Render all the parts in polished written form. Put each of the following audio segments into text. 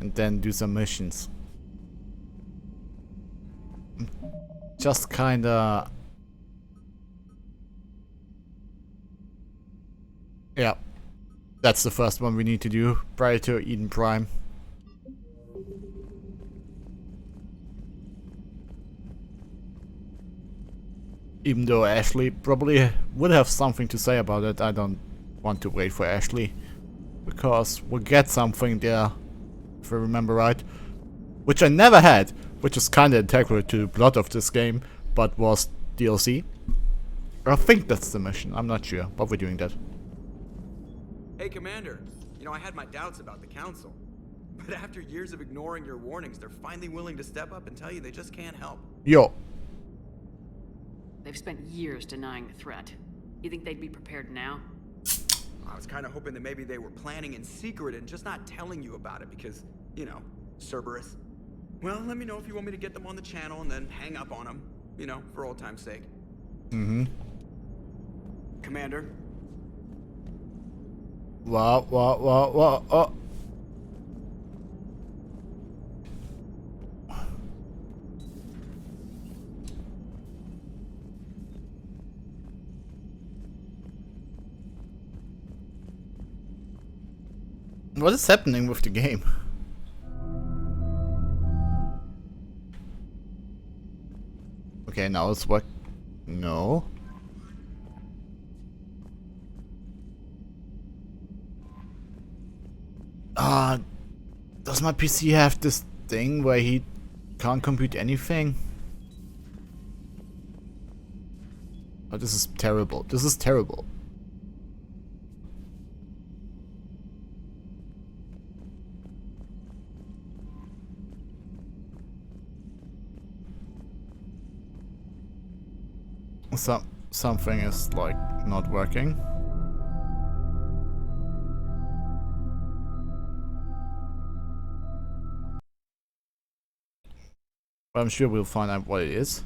and then do some missions. Just kinda... Yeah, that's the first one we need to do prior to Eden Prime. Even though Ashley probably would have something to say about it, I don't want to wait for Ashley. Because we'll get something there, if I remember right. Which I never had, which is kinda integral to the plot of this game, but was DLC. I think that's the mission, I'm not sure, but we're doing that. Hey, Commander. You know, I had my doubts about the Council. But after years of ignoring your warnings, they're finally willing to step up and tell you they just can't help. Yo. They've spent years denying the threat. You think they'd be prepared now? I was kind of hoping that maybe they were planning in secret and just not telling you about it because, you know, Cerberus. Well, let me know if you want me to get them on the channel and then hang up on them, you know, for old time's sake. Mm-hmm. Commander? Wow, oh. What is happening with the game? Okay, now it's what? No. Does my PC have this thing where he can't compute anything? Oh, this is terrible. This is terrible. Something is like not working. But I'm sure we'll find out what it is.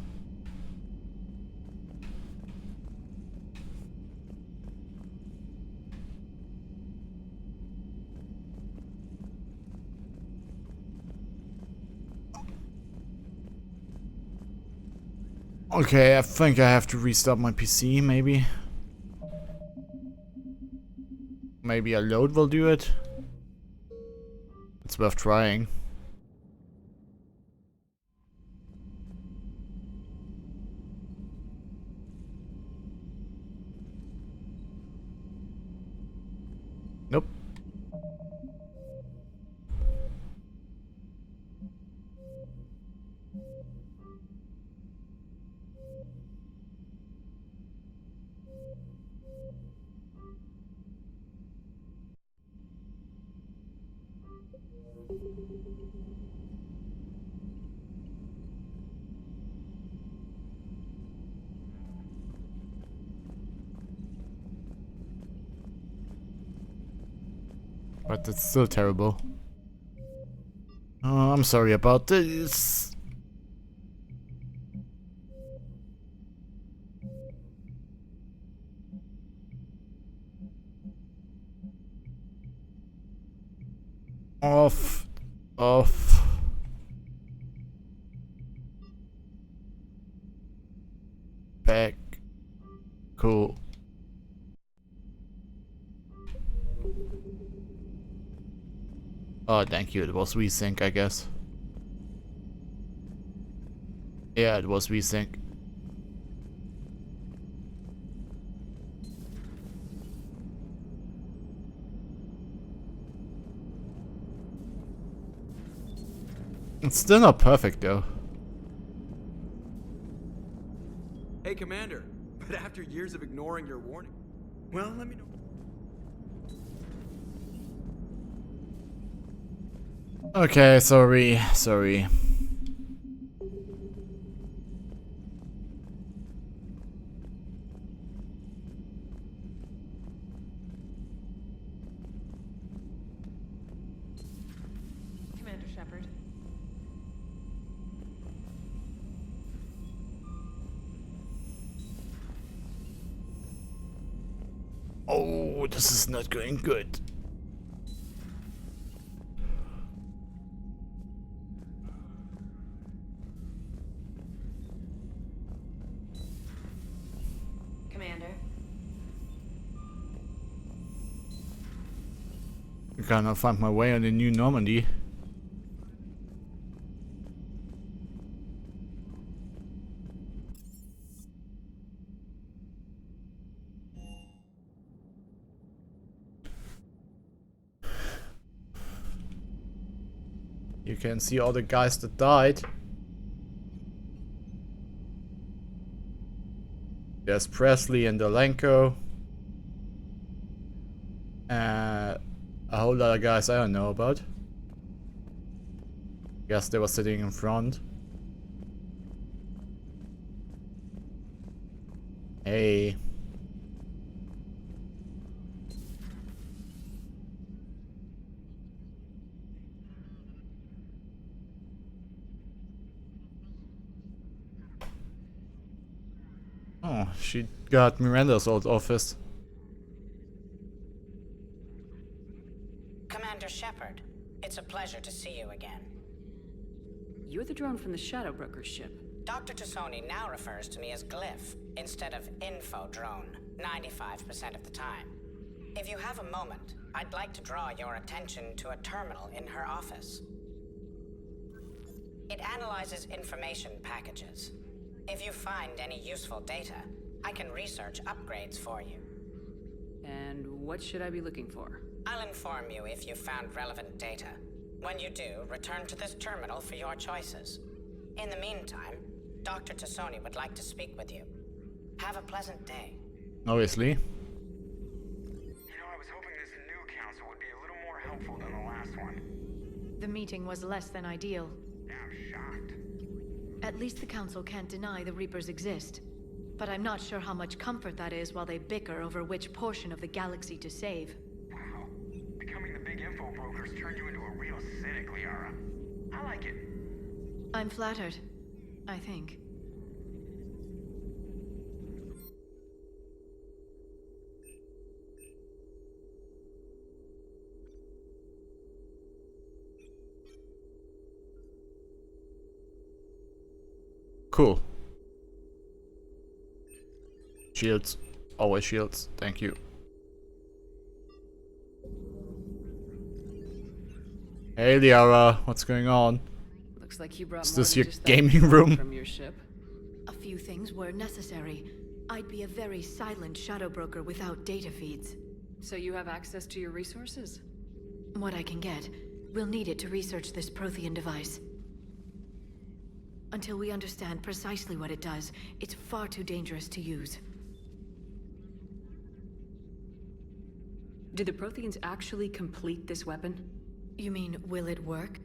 Okay, I think I have to restart my PC, maybe. Maybe a load will do it. It's worth trying. Nope. But it's still terrible. Oh, I'm sorry about this. Off. Back. Cool. Oh, thank you. It was VSync, I guess. Yeah, it was VSync. It's still not perfect, though. Hey, Commander. But after years of ignoring your warning... Well, let me know... Okay, sorry. Commander Shepard. Oh, this is not going good. Gonna find my way on the new Normandy. You can see all the guys that died. There's Presley and Dolenko. A whole lot of guys I don't know about. Guess they were sitting in front. Hey. Oh, she got Miranda's old office. Commander Shepard, it's a pleasure to see you again. You're the drone from the Shadow Broker's ship. Dr. Tassoni now refers to me as Glyph instead of Info Drone, 95% of the time. If you have a moment, I'd like to draw your attention to a terminal in her office. It analyzes information packages. If you find any useful data, I can research upgrades for you. And what should I be looking for? I'll inform you if you've found relevant data. When you do, return to this terminal for your choices. In the meantime, Dr. Tassoni would like to speak with you. Have a pleasant day. Obviously. You know, I was hoping this new council would be a little more helpful than the last one. The meeting was less than ideal. Yeah, I'm shocked. At least the council can't deny the Reapers exist. But I'm not sure how much comfort that is while they bicker over which portion of the galaxy to save. Wow. Becoming the big info brokers turned you into a real cynic, Liara. I like it. I'm flattered, I think. Cool. Shields. Always shields. Thank you. Hey Liara, what's going on? Looks like you brought Is more this than your just that gaming drone room? from your ship. A few things were necessary. I'd be a very silent shadow broker without data feeds. So you have access to your resources? What I can get. We'll need it to research this Prothean device. Until we understand precisely what it does, it's far too dangerous to use. Did the Protheans actually complete this weapon? You mean, will it work?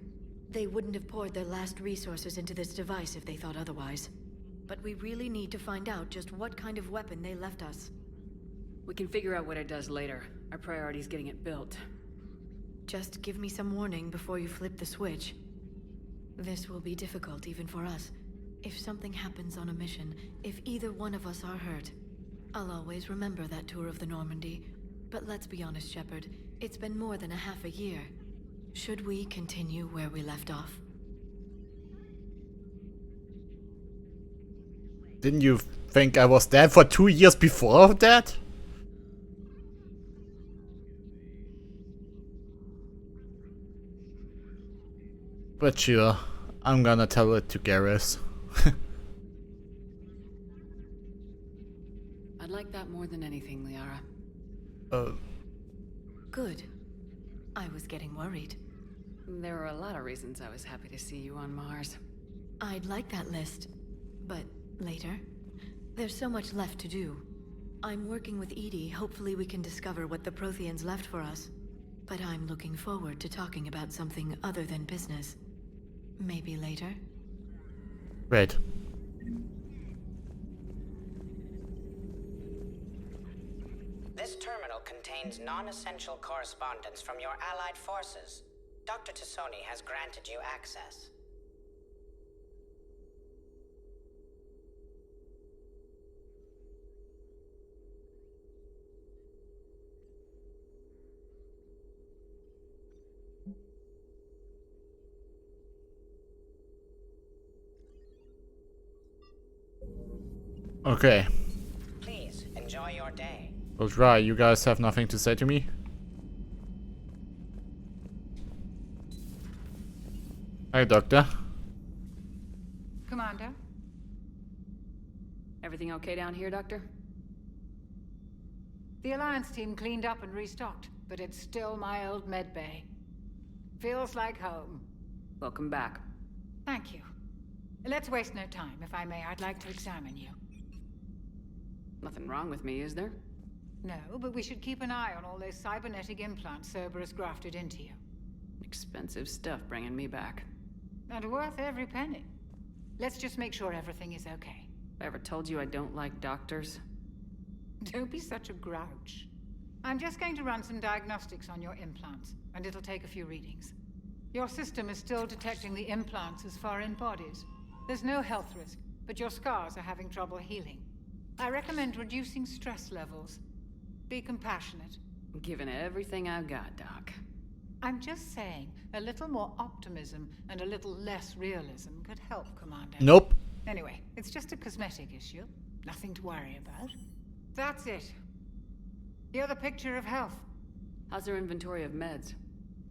They wouldn't have poured their last resources into this device if they thought otherwise. But we really need to find out just what kind of weapon they left us. We can figure out what it does later. Our priority is getting it built. Just give me some warning before you flip the switch. This will be difficult even for us. If something happens on a mission, if either one of us are hurt, I'll always remember that tour of the Normandy. But let's be honest, Shepard. It's been more than a half a year. Should we continue where we left off? Didn't you think I was dead for 2 years before that? But sure, I'm gonna tell it to Garrus. I'd like that more than anything, Liara. Good. I was getting worried. There were a lot of reasons I was happy to see you on Mars. I'd like that list. But later? There's so much left to do. I'm working with EDI. Hopefully we can discover what the Protheans left for us. But I'm looking forward to talking about something other than business. Maybe later? Right. This terminal contains non-essential correspondence from your allied forces. Dr. Tassoni has granted you access. Okay. Please, enjoy your day. We'll try. You guys have nothing to say to me? Hi, Doctor. Commander? Everything okay down here, Doctor? The Alliance team cleaned up and restocked, but it's still my old medbay. Feels like home. Welcome back. Thank you. Let's waste no time. If I may, I'd like to examine you. Nothing wrong with me, is there? No, but we should keep an eye on all those cybernetic implants Cerberus grafted into you. Expensive stuff bringing me back. And worth every penny. Let's just make sure everything is okay. I ever told you I don't like doctors? Don't be such a grouch. I'm just going to run some diagnostics on your implants, and it'll take a few readings. Your system is still detecting the implants as foreign bodies. There's no health risk, but your scars are having trouble healing. I recommend reducing stress levels. Be compassionate. I'm giving everything I've got, Doc. I'm just saying, a little more optimism and a little less realism could help, Commander. Nope. Anyway, it's just a cosmetic issue. Nothing to worry about. That's it. You're the picture of health. How's their inventory of meds?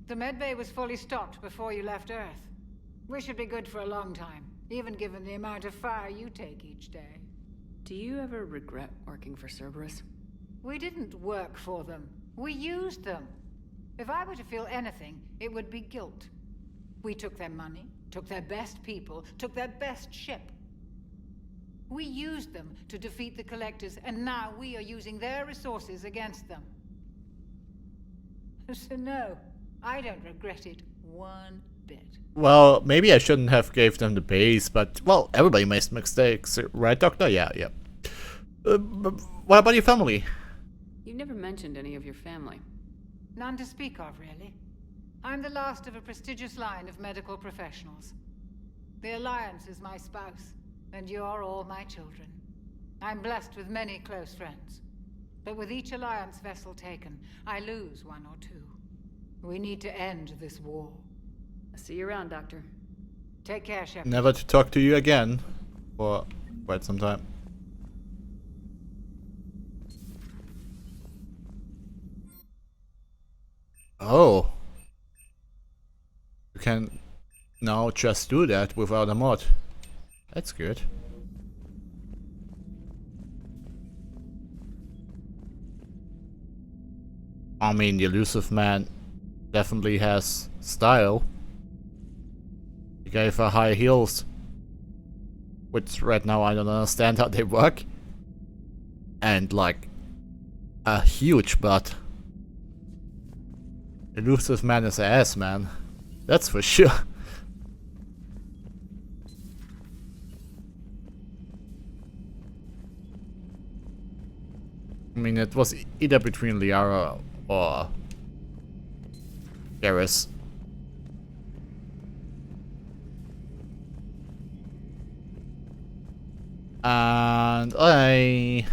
The medbay was fully stocked before you left Earth. We should be good for a long time, even given the amount of fire you take each day. Do you ever regret working for Cerberus? We didn't work for them. We used them. If I were to feel anything, it would be guilt. We took their money, took their best people, took their best ship. We used them to defeat the Collectors, and now we are using their resources against them. So no, I don't regret it one bit. Well, maybe I shouldn't have gave them the base, but, well, everybody makes mistakes, right, Doctor? Yeah. What about your family? You never mentioned any of your family. None to speak of, really. I'm the last of a prestigious line of medical professionals. The Alliance is my spouse, and you're all my children. I'm blessed with many close friends. But with each Alliance vessel taken, I lose one or two. We need to end this war. I'll see you around, Doctor. Take care, Shepard. Never to talk to you again for quite some time. Oh. You can now just do that without a mod. That's good. I mean, the elusive man definitely has style. He gave her high heels, which right now I don't understand how they work. And like a huge butt. Elusive man is ass, man. That's for sure. I mean, it was either between Liara or Garrus. And I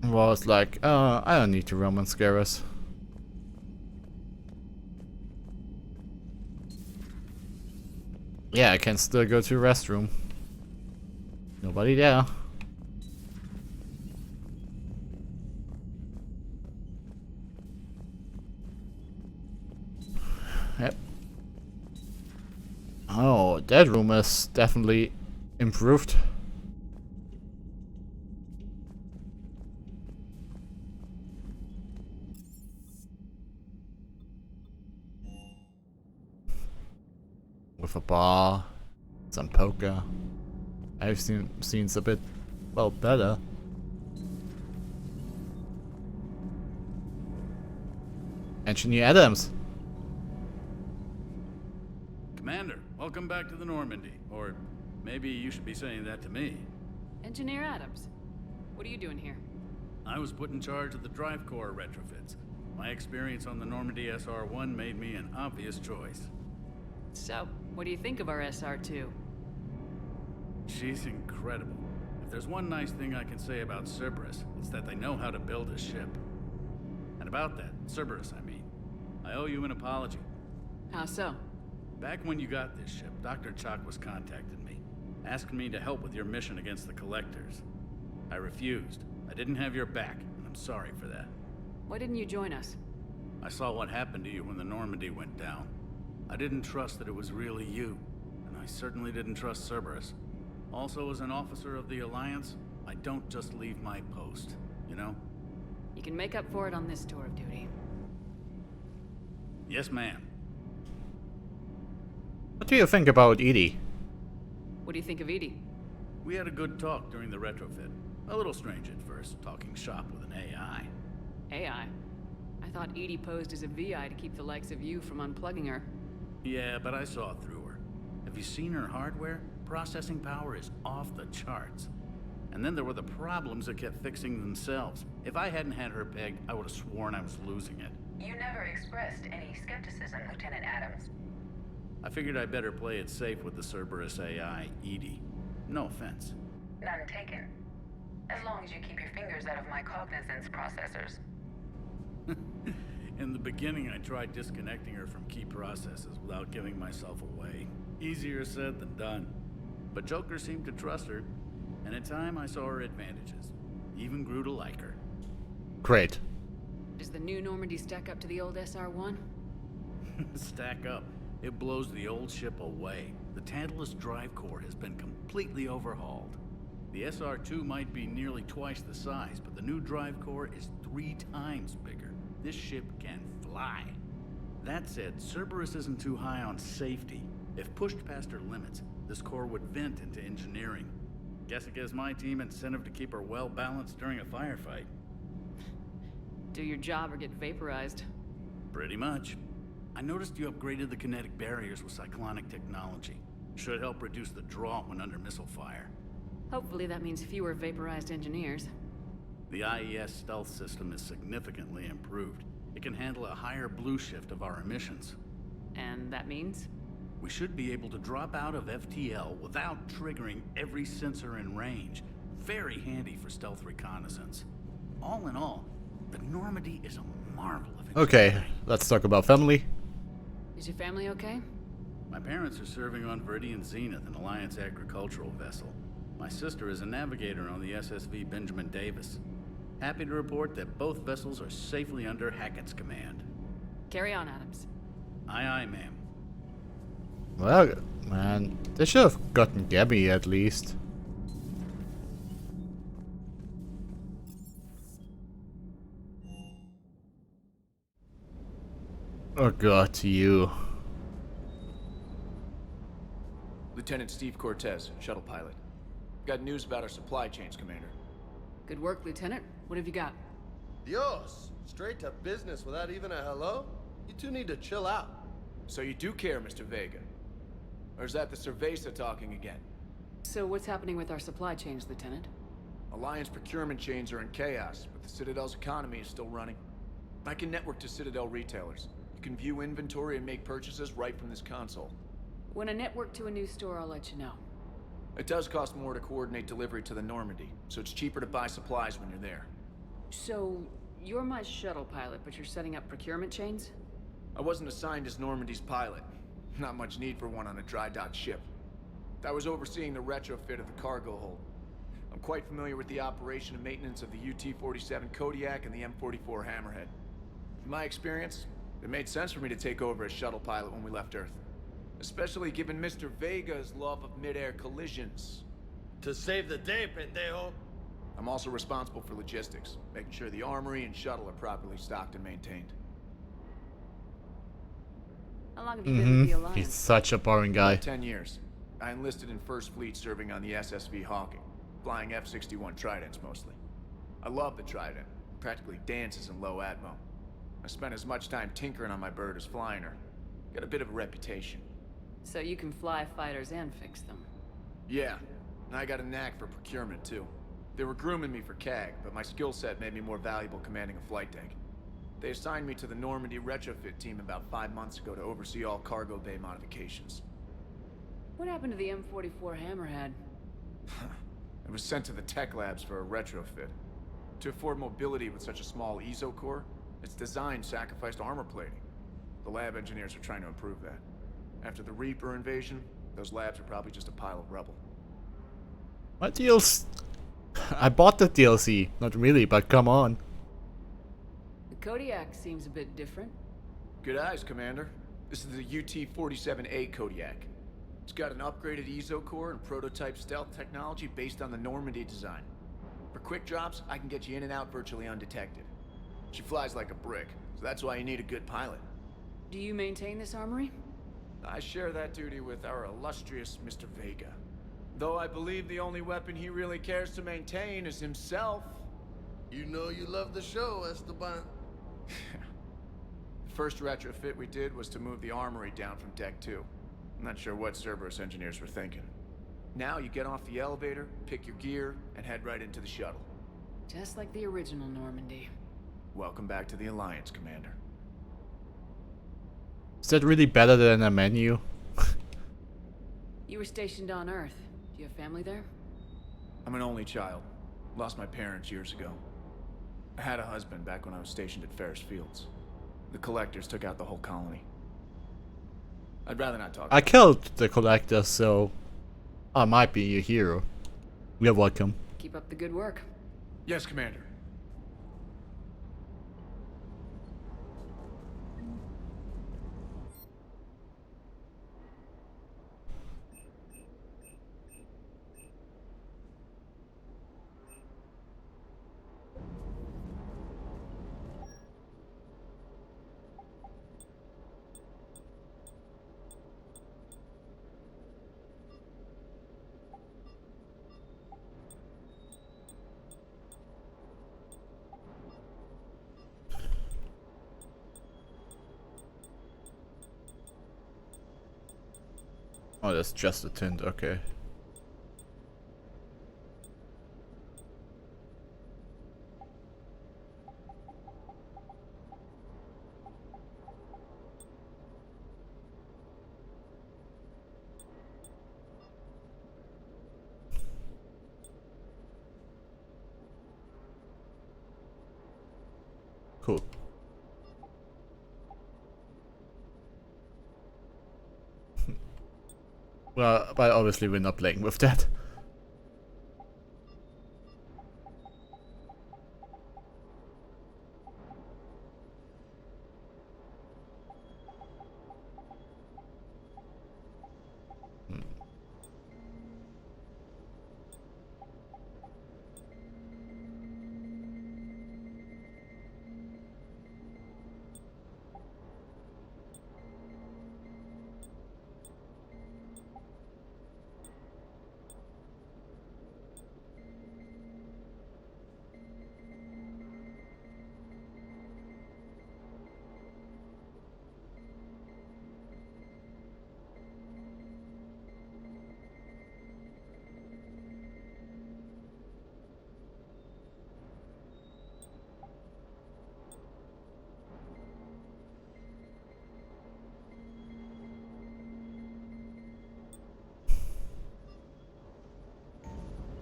was like, I don't need to romance Garrus. Yeah, I can still go to the restroom. Nobody there. Yep. Oh, that room is definitely improved. With a bar, some poker. I've seen a bit, well, better. Engineer Adams. Commander, welcome back to the Normandy. Or maybe you should be saying that to me. Engineer Adams, what are you doing here? I was put in charge of the drive core retrofits. My experience on the Normandy SR-1 made me an obvious choice. So, what do you think of our SR-2? She's incredible. If there's one nice thing I can say about Cerberus, it's that they know how to build a ship. And about that, Cerberus, I mean, I owe you an apology. How so? Back when you got this ship, Dr. Chalk was contacting me, asked me to help with your mission against the Collectors. I refused. I didn't have your back, and I'm sorry for that. Why didn't you join us? I saw what happened to you when the Normandy went down. I didn't trust that it was really you, and I certainly didn't trust Cerberus. Also, as an officer of the Alliance, I don't just leave my post, you know? You can make up for it on this tour of duty. Yes, ma'am. What do you think about Edie? What do you think of Edie? We had a good talk during the retrofit. A little strange at first, talking shop with an AI. AI? I thought Edie posed as a VI to keep the likes of you from unplugging her. Yeah, but I saw through her. Have you seen her hardware? Processing power is off the charts. And then there were the problems that kept fixing themselves. If I hadn't had her pegged, I would have sworn I was losing it. You never expressed any skepticism, Lieutenant Adams. I figured I'd better play it safe with the Cerberus AI, Edie. No offense. None taken. As long as you keep your fingers out of my cognizance processors. In the beginning, I tried disconnecting her from key processes without giving myself away. Easier said than done. But Joker seemed to trust her, and in time I saw her advantages. Even grew to like her. Great. Does the new Normandy stack up to the old SR-1? Stack up. It blows the old ship away. The Tantalus drive core has been completely overhauled. The SR-2 might be nearly twice the size, but the new drive core is 3 times bigger. This ship can fly. That said, Cerberus isn't too high on safety. If pushed past her limits, this core would vent into engineering. Guess it gives my team incentive to keep her well balanced during a firefight. Do your job or get vaporized. Pretty much. I noticed you upgraded the kinetic barriers with cyclonic technology. Should help reduce the draw when under missile fire. Hopefully that means fewer vaporized engineers. The IES stealth system is significantly improved. It can handle a higher blue shift of our emissions. And that means? We should be able to drop out of FTL without triggering every sensor in range. Very handy for stealth reconnaissance. All in all, the Normandy is a marvel of Okay, let's talk about family. Is your family okay? My parents are serving on Viridian Zenith, an Alliance agricultural vessel. My sister is a navigator on the SSV Benjamin Davis. Happy to report that both vessels are safely under Hackett's command. Carry on, Adams. Aye, aye, ma'am. Well, man, they should have gotten Gabby at least. Oh god, you. Lieutenant Steve Cortez, shuttle pilot. Got news about our supply chains, Commander. Good work, Lieutenant. What have you got? Dios, straight to business without even a hello? You two need to chill out. So you do care, Mr. Vega? Or is that the Cerveza talking again? So what's happening with our supply chains, Lieutenant? Alliance procurement chains are in chaos, but the Citadel's economy is still running. I can network to Citadel retailers. You can view inventory and make purchases right from this console. When I network to a new store, I'll let you know. It does cost more to coordinate delivery to the Normandy, so it's cheaper to buy supplies when you're there. So, you're my shuttle pilot, but you're setting up procurement chains? I wasn't assigned as Normandy's pilot. Not much need for one on a dry dock ship. I was overseeing the retrofit of the cargo hold. I'm quite familiar with the operation and maintenance of the UT-47 Kodiak and the M44 Hammerhead. In my experience, it made sense for me to take over as shuttle pilot when we left Earth. Especially given Mr. Vega's love of mid-air collisions. To save the day, pendejo. I'm also responsible for logistics, making sure the armory and shuttle are properly stocked and maintained. How long have you been with the Alliance? He's such a boring guy. 10 years. I enlisted in First Fleet serving on the SSV Hawking, flying F-61 Tridents mostly. I love the Trident. It practically dances in low atmo. I spent as much time tinkering on my bird as flying her. Got a bit of a reputation. So you can fly fighters and fix them. Yeah, and I got a knack for procurement too. They were grooming me for CAG, but my skill set made me more valuable commanding a flight deck. They assigned me to the Normandy retrofit team about 5 months ago to oversee all cargo bay modifications. What happened to the M44 Hammerhead? It was sent to the tech labs for a retrofit. To afford mobility with such a small ESO core, its design sacrificed armor plating. The lab engineers are trying to improve that. After the Reaper invasion, those labs are probably just a pile of rubble. My DLC. I bought the DLC. Not really, but come on. The Kodiak seems a bit different. Good eyes, Commander. This is the UT-47A Kodiak. It's got an upgraded EZO core and prototype stealth technology based on the Normandy design. For quick drops, I can get you in and out virtually undetected. She flies like a brick, so that's why you need a good pilot. Do you maintain this armory? I share that duty with our illustrious Mr. Vega. Though I believe the only weapon he really cares to maintain is himself. You know you love the show, Esteban. The first retrofit we did was to move the armory down from Deck 2. I'm not sure what Cerberus engineers were thinking. Now you get off the elevator, pick your gear, and head right into the shuttle. Just like the original Normandy. Welcome back to the Alliance, Commander. Is that really better than a menu? You were stationed on Earth. Do you have family there? I'm an only child. Lost my parents years ago. I had a husband back when I was stationed at Ferris Fields. The Collectors took out the whole colony. I'd rather not talk. I killed the Collector, so I might be a hero. You're welcome. Keep up the good work. Yes, Commander. Oh, that's just a tint, okay. Cool. Well, but obviously we're not playing with that.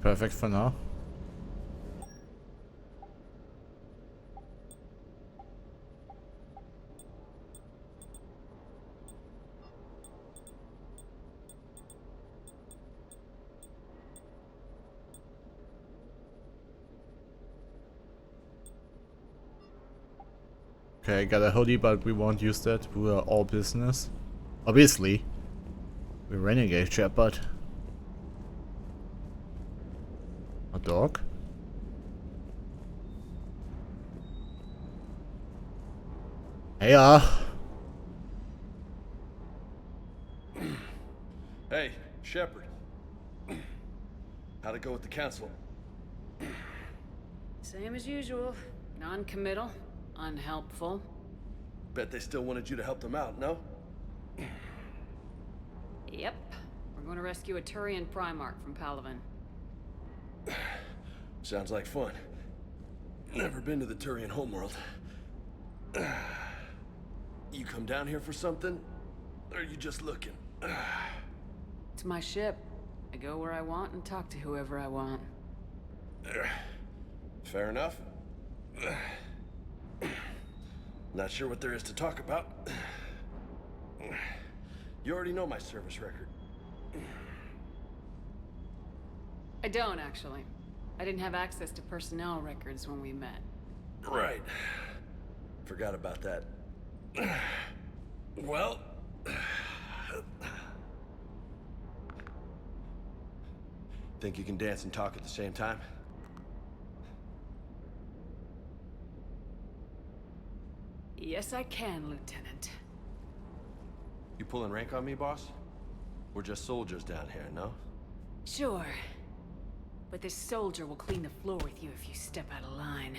Perfect for now. Okay, I got a hoodie, but we won't use that. We are all business. Obviously. We're renegade Shepard. A dog? Hey, Hey, Shepard. How'd it go with the council? Same as usual. Non-committal. Unhelpful. Bet they still wanted you to help them out, no? Yep. We're going to rescue a Turian Primarch from Palaven. Sounds like fun. Never been to the Turian homeworld. You come down here for something? Or are you just looking? It's my ship. I go where I want and talk to whoever I want. Fair enough. Not sure what there is to talk about. You already know my service record. I don't, actually. I didn't have access to personnel records when we met. Right. Forgot about that. Well... Think you can dance and talk at the same time? Yes, I can, Lieutenant. You pulling rank on me, boss? We're just soldiers down here, no? Sure. But this soldier will clean the floor with you if you step out of line.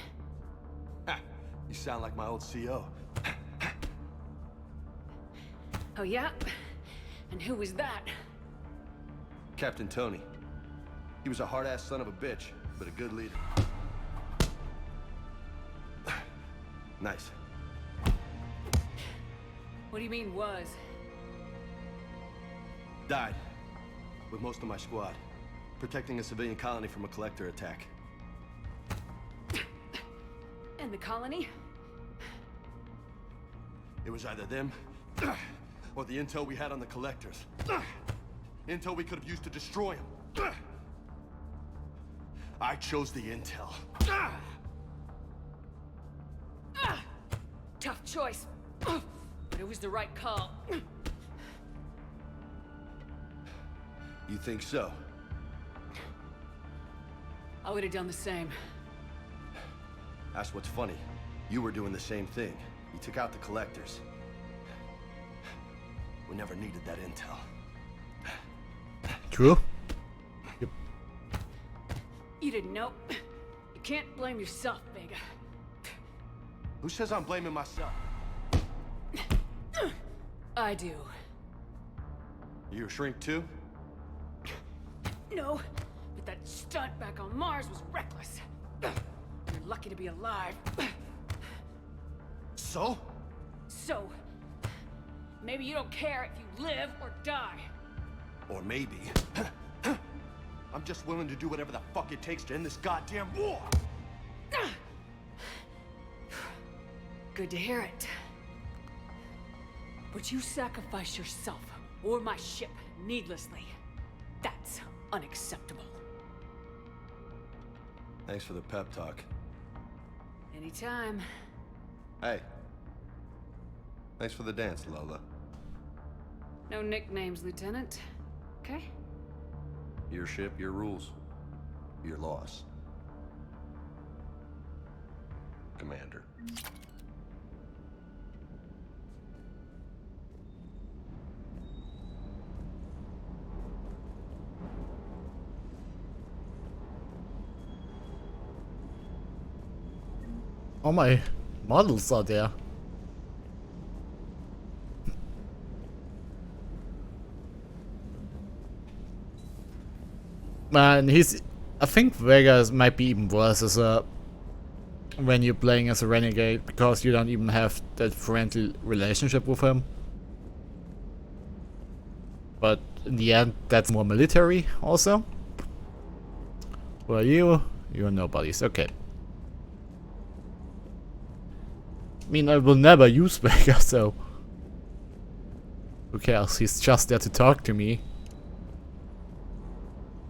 Ha! You sound like my old CO. Oh, yeah? And who was that? Captain Tony. He was a hard-ass son of a bitch, but a good leader. Nice. What do you mean, was? Died. With most of my squad. Protecting a civilian colony from a collector attack. And the colony? It was either them, or the intel we had on the collectors. Intel we could have used to destroy them. I chose the intel. Tough choice. But it was the right call. You think so? I would have done the same. That's what's funny. You were doing the same thing. You took out the collectors. We never needed that intel. True. Yep. You didn't know. You can't blame yourself, Vega. Who says I'm blaming myself? I do. You a shrink too? No, but that stunt back on Mars was reckless. You're lucky to be alive. So? So, maybe you don't care if you live or die. Or maybe... I'm just willing to do whatever the fuck it takes to end this goddamn war! Good to hear it. But you sacrifice yourself or my ship needlessly. That's unacceptable. Thanks for the pep talk. Anytime. Hey. Thanks for the dance, Lola. No nicknames, Lieutenant. Okay? Your ship, your rules. Your loss. Commander. All my models are there. Man, I think Vegas might be even worse as a... when you're playing as a renegade, because you don't even have that friendly relationship with him. But in the end, that's more military also. Well, you're nobodies. Okay. I mean, I will never use Vegas, so... who cares? He's just there to talk to me.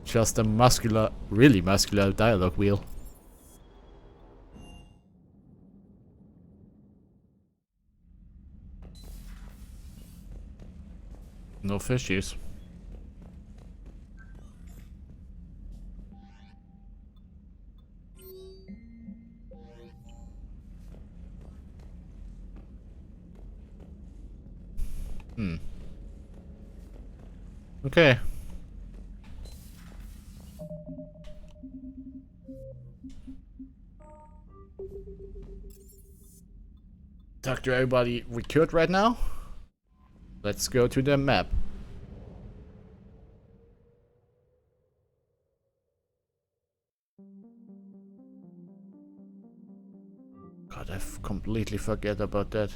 Just a muscular, really muscular dialogue wheel. No fishies. Okay. Talk to everybody recruit right now. Let's go to the map. God, I completely forget about that.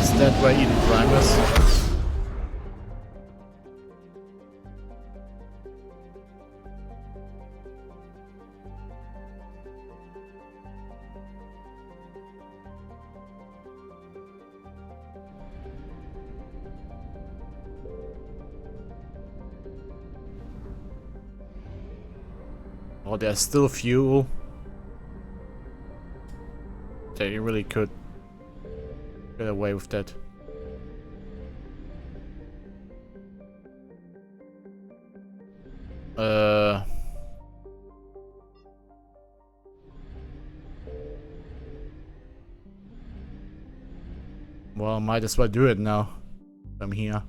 Is that where Eden Prime is. Oh, there's still fuel. They really could get away with that. Well, might as well do it now. I'm here.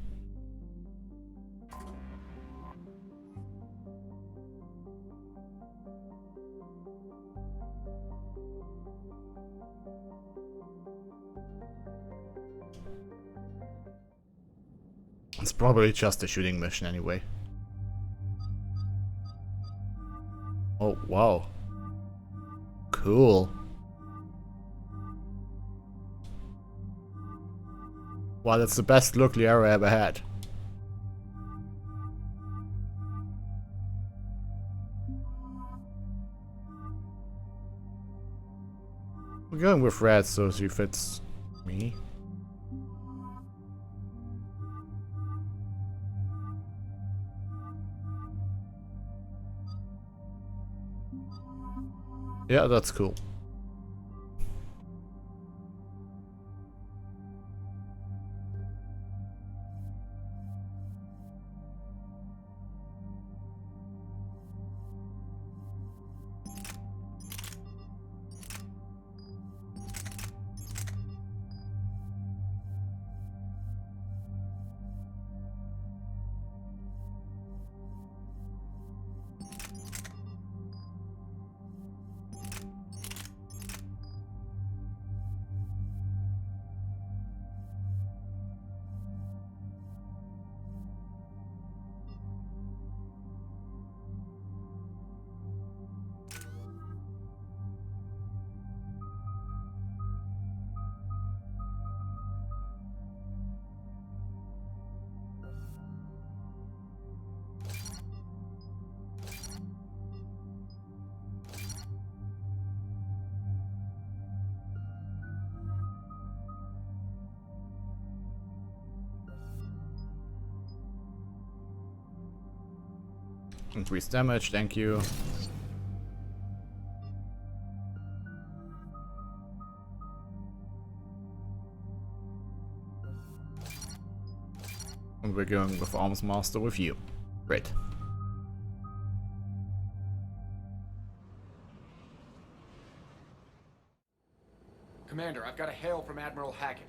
It's probably just a shooting mission anyway. Oh, wow. Cool. Wow, that's the best look Liara ever had. We're going with red so she fits me. Yeah, that's cool. Increased damage, thank you. And we're going with Arms Master with you. Great. Commander, I've got a hail from Admiral Hackett.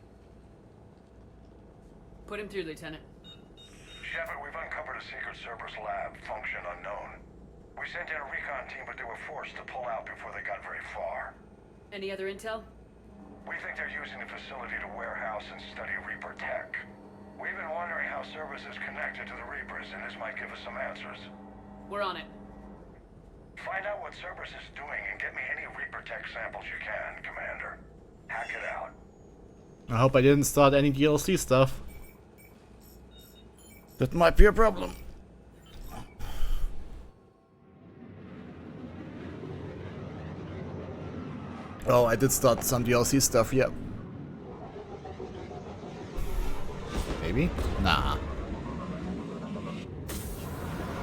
Put him through, Lieutenant. Shepard, we've uncovered a secret Cerberus lab, function unknown. We sent in a recon team, but they were forced to pull out before they got very far. Any other intel? We think they're using the facility to warehouse and study Reaper tech. We've been wondering how Cerberus is connected to the Reapers, and this might give us some answers. We're on it. Find out what Cerberus is doing and get me any Reaper tech samples you can, Commander. Hack it out. I hope I didn't start any DLC stuff. That might be a problem. Oh, I did start some DLC stuff, yeah. Maybe? Nah.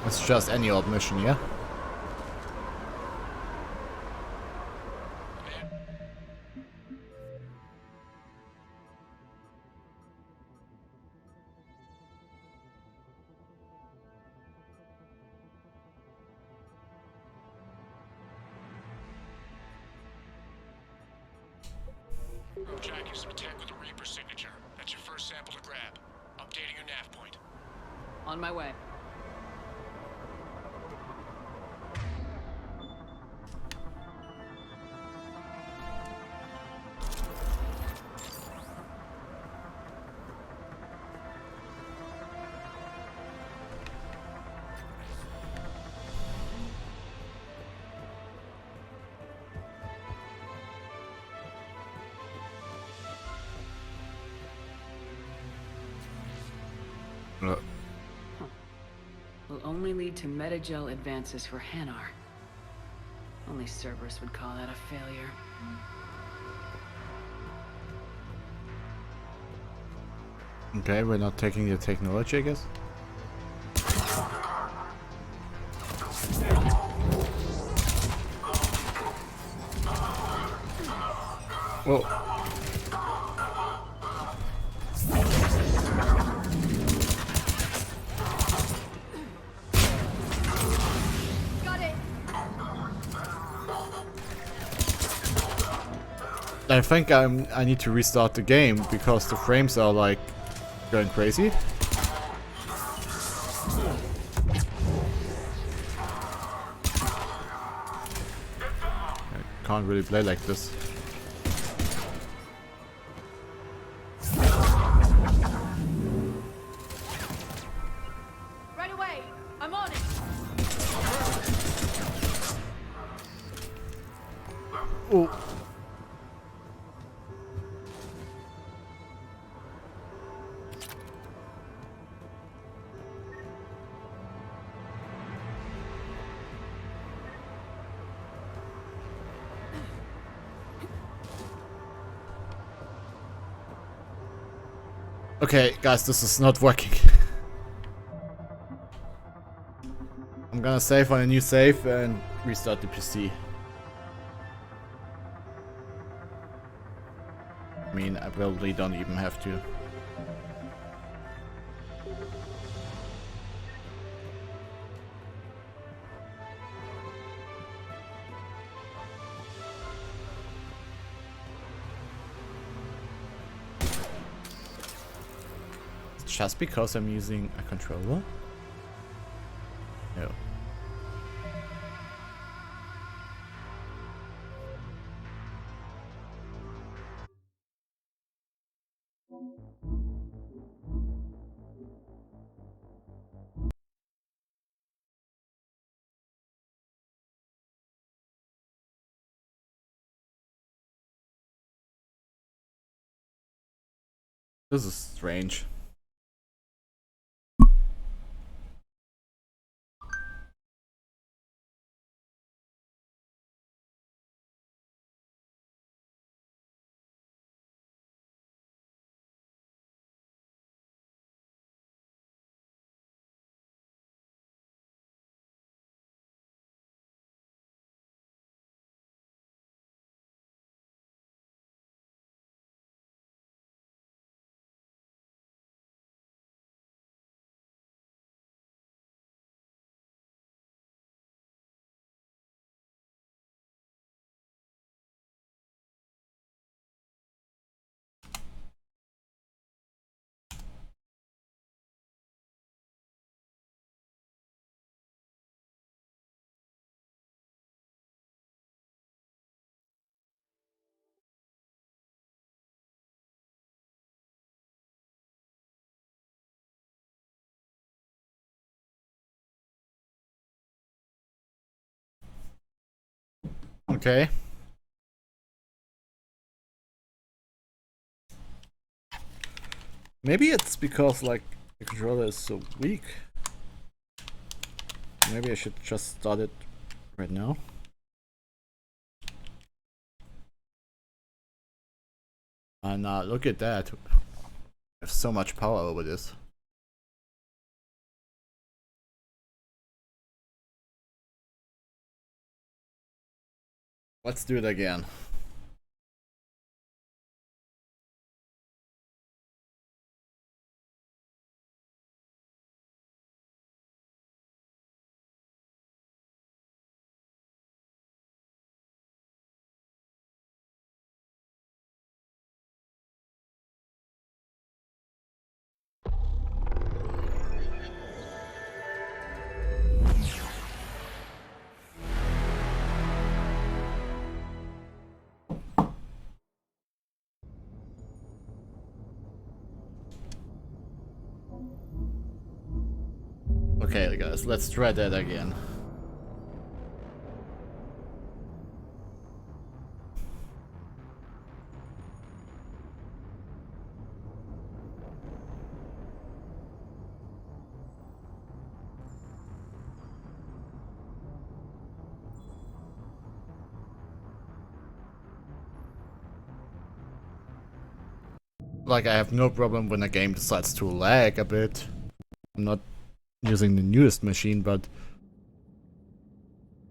It's just any old mission, yeah? Tracking some tech with a Reaper signature. That's your first sample to grab. Updating your nav point. On my way. Will only lead to metagel advances for Hanar. Only Cerberus would call that a failure. Okay, we're not taking the technology, I guess. Whoa. Got it. I think I need to restart the game because the frames are like going crazy. I can't really play like this. Right away. I'm on it. Oh. Okay, guys, this is not working. I'm gonna save on a new save and restart the PC. I mean, I probably don't even have to. Just because I'm using a controller? No. This is strange. Okay. Maybe it's because like the controller is so weak. Maybe I should just start it right now. And look at that. I have so much power over this. Let's do it again. Okay, guys, let's try that again. Like, I have no problem when a game decides to lag a bit. I'm not using the newest machine, but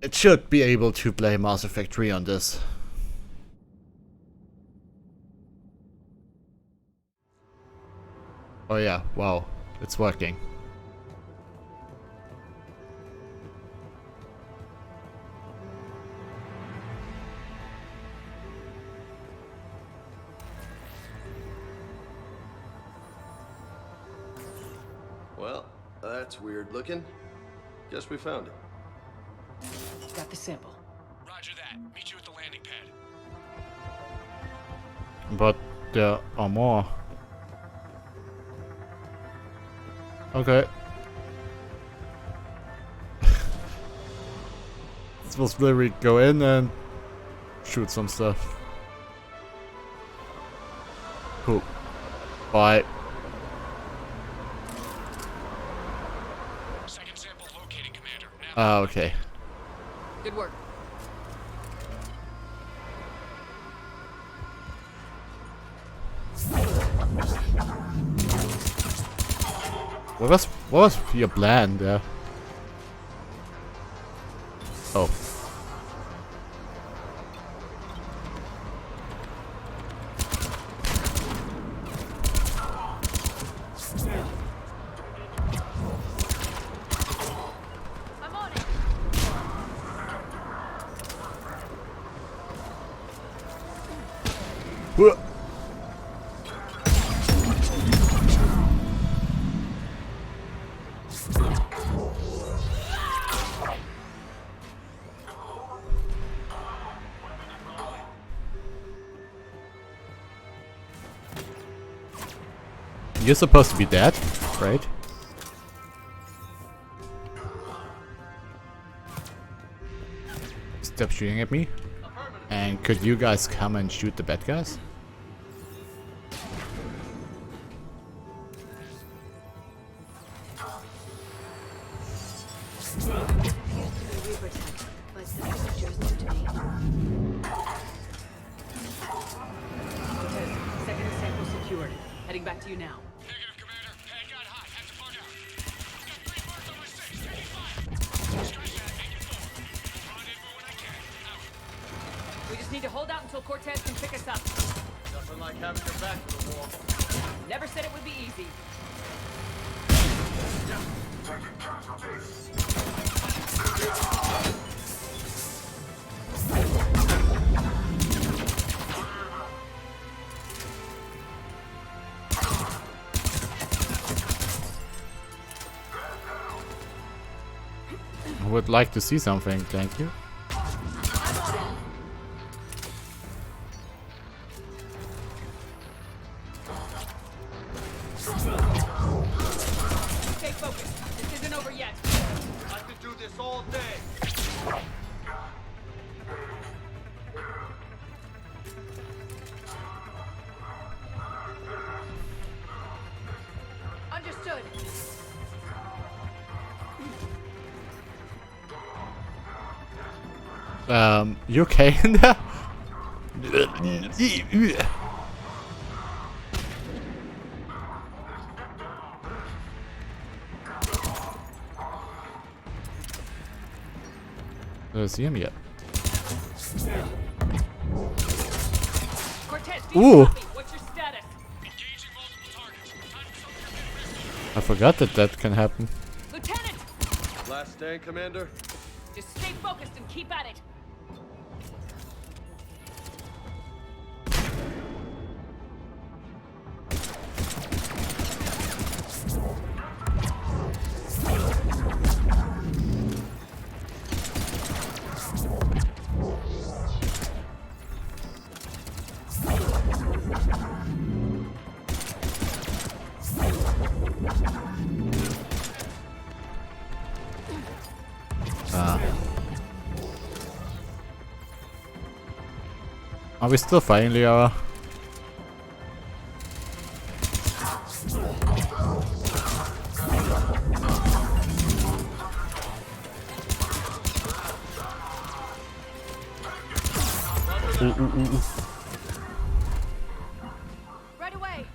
it should be able to play Mass Effect 3 on this. Oh yeah, wow, it's working. Well, that's weird looking. Guess we found it. Got the sample. Roger that. Meet you at the landing pad. But there are more. Okay. Supposed to literally go in and shoot some stuff. Cool. Bye. Second sample locating, Commander. Now Ah, okay. Good work. What was your plan there? Oh. I'm on it. Whoa. You're supposed to be dead, right? Stop shooting at me. And could you guys come and shoot the bad guys? Second sample secured. Heading back to you now. negative, Commander. Pad got hot. Have to bug out. Got 3 marks on my 6. Taking fire. Strike that. Make it 4. Rendezvous when I can. Out. We just need to hold out until Cortez can pick us up. Nothing like having your back to the wall. Never said it would be easy. I would like to see something, thank you. Stay focused. This isn't over yet. I could do this all day. Understood. You okay in there? Don't see him yet. Cortez, Ooh. what's your status? Engaging multiple targets. Time for something a bit risky. I forgot that that can happen. Lieutenant! Last stand, Commander. Just stay focused and keep at it. Are we still fighting Liara? Right away.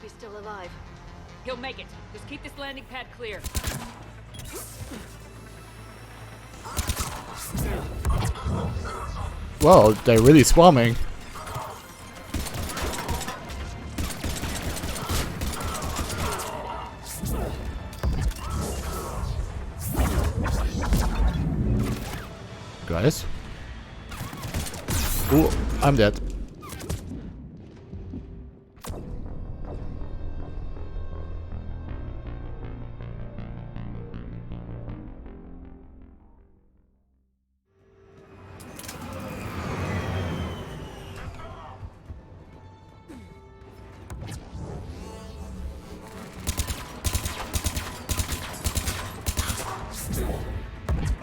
hope he's still alive. He'll make it. Just keep this landing pad clear. Well, they're really swarming. Guys. Ooh, I'm dead.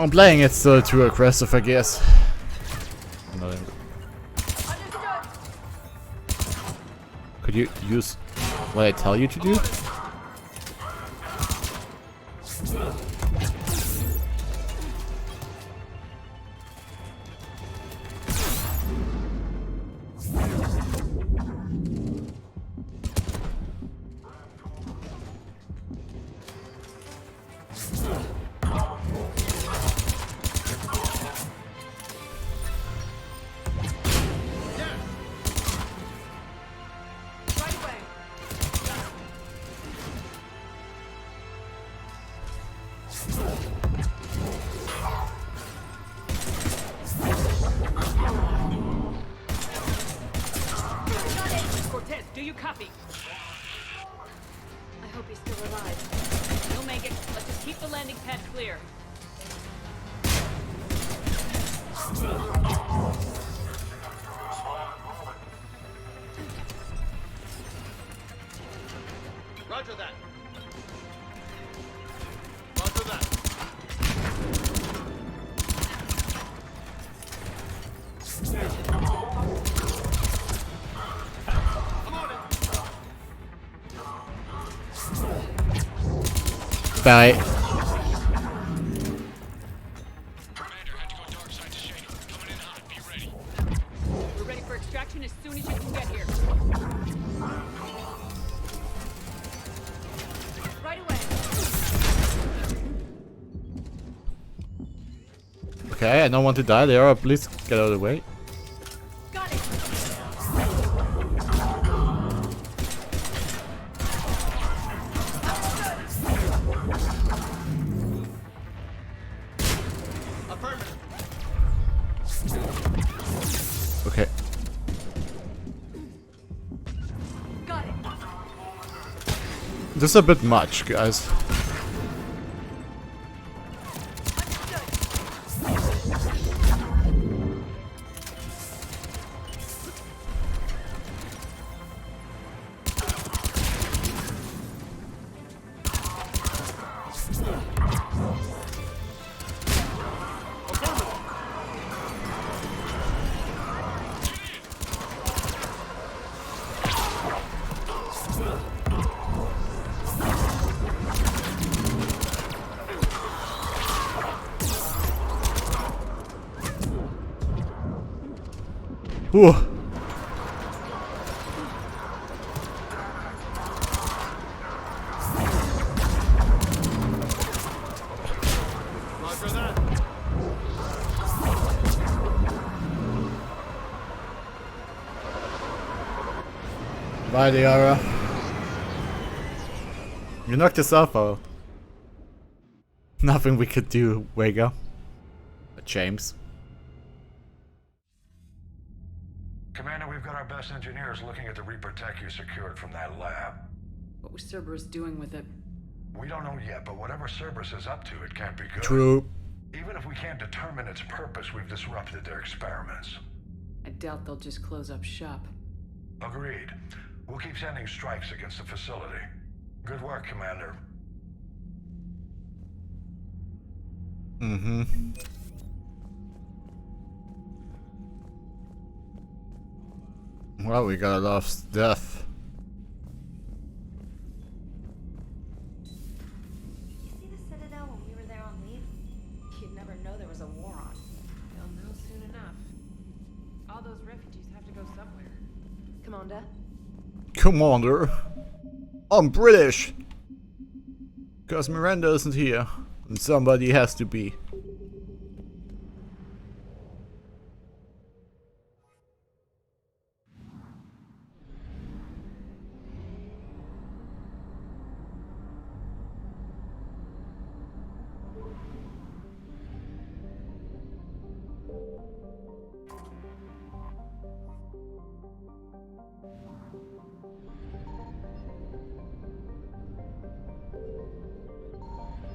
I'm playing it still too aggressive, I guess. No. Could you use what I tell you to do? Do you copy? I hope he's still alive. He'll make it. Let's just keep the landing pad clear. Roger that. Roger that. Bye. Commander had to go dark side to Shader. Coming in hot. Be ready. We're ready for extraction as soon as you can get here. Right away. Okay, I don't want to die there. Please get out of the way. Got it. Okay. Got it. This is a bit much, guys. Ooh. Roger that. Bye, Liara. You knocked yourself out. Nothing we could do, Vega. James. Commander, we've got our best engineers looking at the Reaper tech you secured from that lab. What was Cerberus doing with it? We don't know yet, but whatever Cerberus is up to, it can't be good. True. Even if we can't determine its purpose, we've disrupted their experiments. I doubt they'll just close up shop. Agreed. We'll keep sending strikes against the facility. Good work, Commander. Mm-hmm. Well, we got a lot of stuff. You see the Citadel when we were there on leave? You'd never know there was a war on. They'll know soon enough. All those refugees have to go somewhere. Commander? Commander. I'm British! Because Miranda isn't here. And somebody has to be.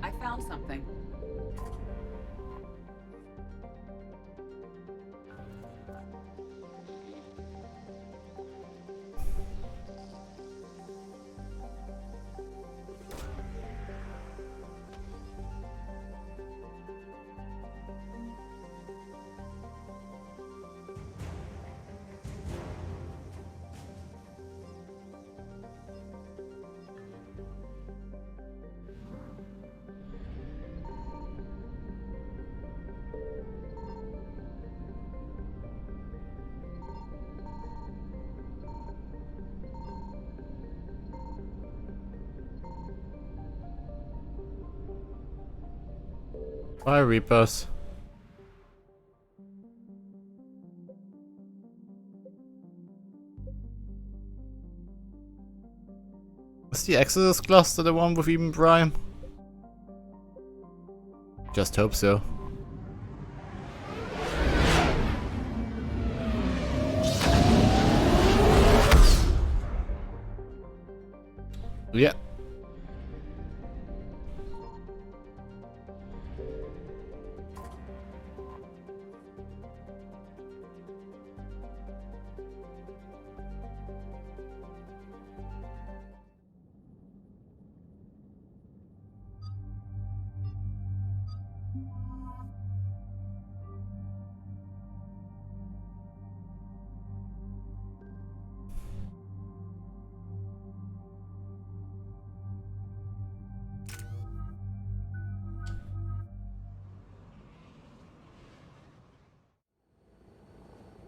I found something. Bye, Reapers. Is the Exodus cluster the one with Eden Prime? Just hope so. Yeah.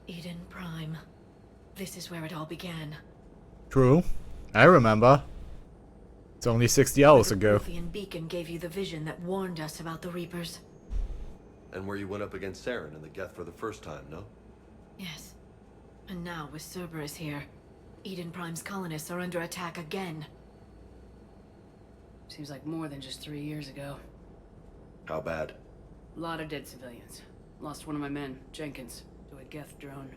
Eden Prime. This is where it all began. True. I remember. It's only 60 hours The ago. Prothean beacon gave you the vision that warned us about the Reapers. And where you went up against Saren and the Geth for the first time, no? Yes. And now, with Cerberus here, Eden Prime's colonists are under attack again. Seems like more than just 3 years ago. How bad? A lot of dead civilians. Lost one of my men, Jenkins, to a Geth drone.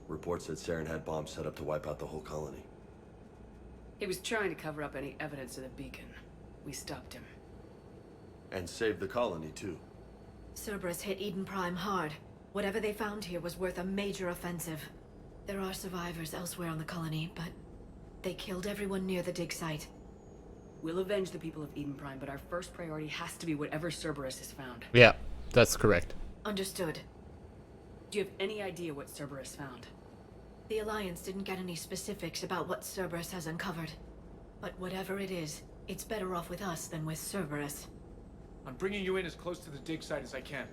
Reports said Saren had bombs set up to wipe out the whole colony. He was trying to cover up any evidence of the beacon. We stopped him. And saved the colony, too. Cerberus hit Eden Prime hard. Whatever they found here was worth a major offensive. There are survivors elsewhere on the colony, but they killed everyone near the dig site. We'll avenge the people of Eden Prime, but our first priority has to be whatever Cerberus has found. Yeah, that's correct. Understood. Do you have any idea what Cerberus found? The Alliance didn't get any specifics about what Cerberus has uncovered. But whatever it is, it's better off with us than with Cerberus. I'm bringing you in as close to the dig site as I can.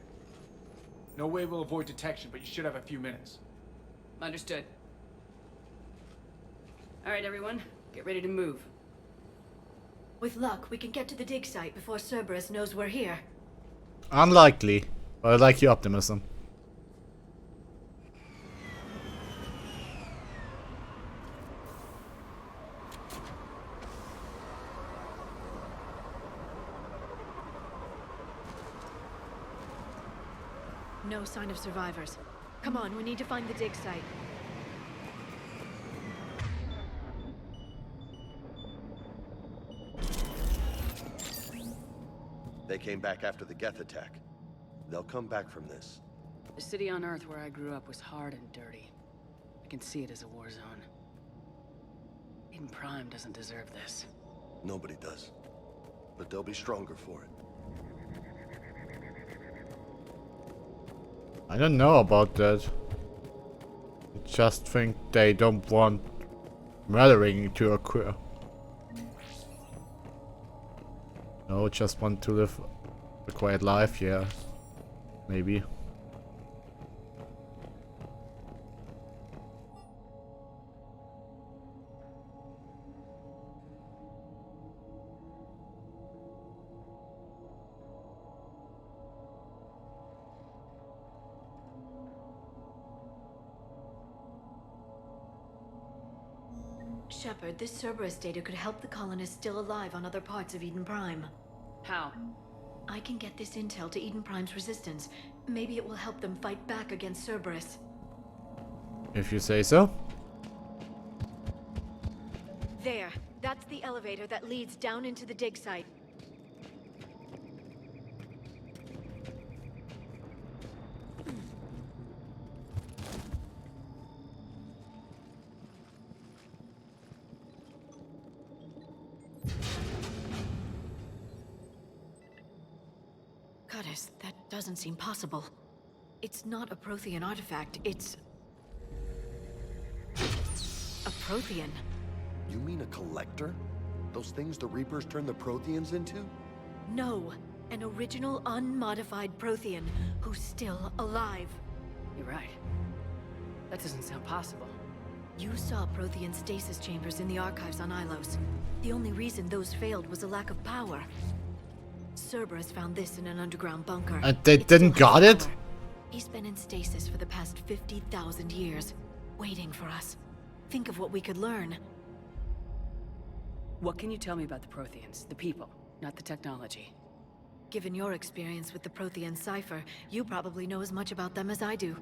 No way we'll avoid detection, but you should have a few minutes. Understood. Alright, everyone. Get ready to move. With luck, we can get to the dig site before Cerberus knows we're here. Unlikely, but I like your optimism. No sign of survivors. Come on, we need to find the dig site. They came back after the Geth attack. They'll come back from this. The city on Earth where I grew up was hard and dirty. I can see it as a war zone. Eden Prime doesn't deserve this. Nobody does. But they'll be stronger for it. I don't know about that. I just think they don't want murdering to occur. No, just want to live a quiet life, yeah. Maybe. Shepard, this Cerberus data could help the colonists still alive on other parts of Eden Prime. How? I can get this intel to Eden Prime's resistance. Maybe it will help them fight back against Cerberus. If you say so. There. That's the elevator that leads down into the dig site. Goddess, that doesn't seem possible. It's not a Prothean artifact, it's... a Prothean. You mean a collector? Those things the Reapers turned the Protheans into? No, an original unmodified Prothean who's still alive. You're right. That doesn't sound possible. You saw Prothean stasis chambers in the archives on Ilos. The only reason those failed was a lack of power. Cerberus found this in an underground bunker. And they didn't got it? He's been in stasis for the past 50,000 years, waiting for us. Think of what we could learn. What can you tell me about the Protheans? The people, not the technology. Given your experience with the Prothean cipher, you probably know as much about them as I do.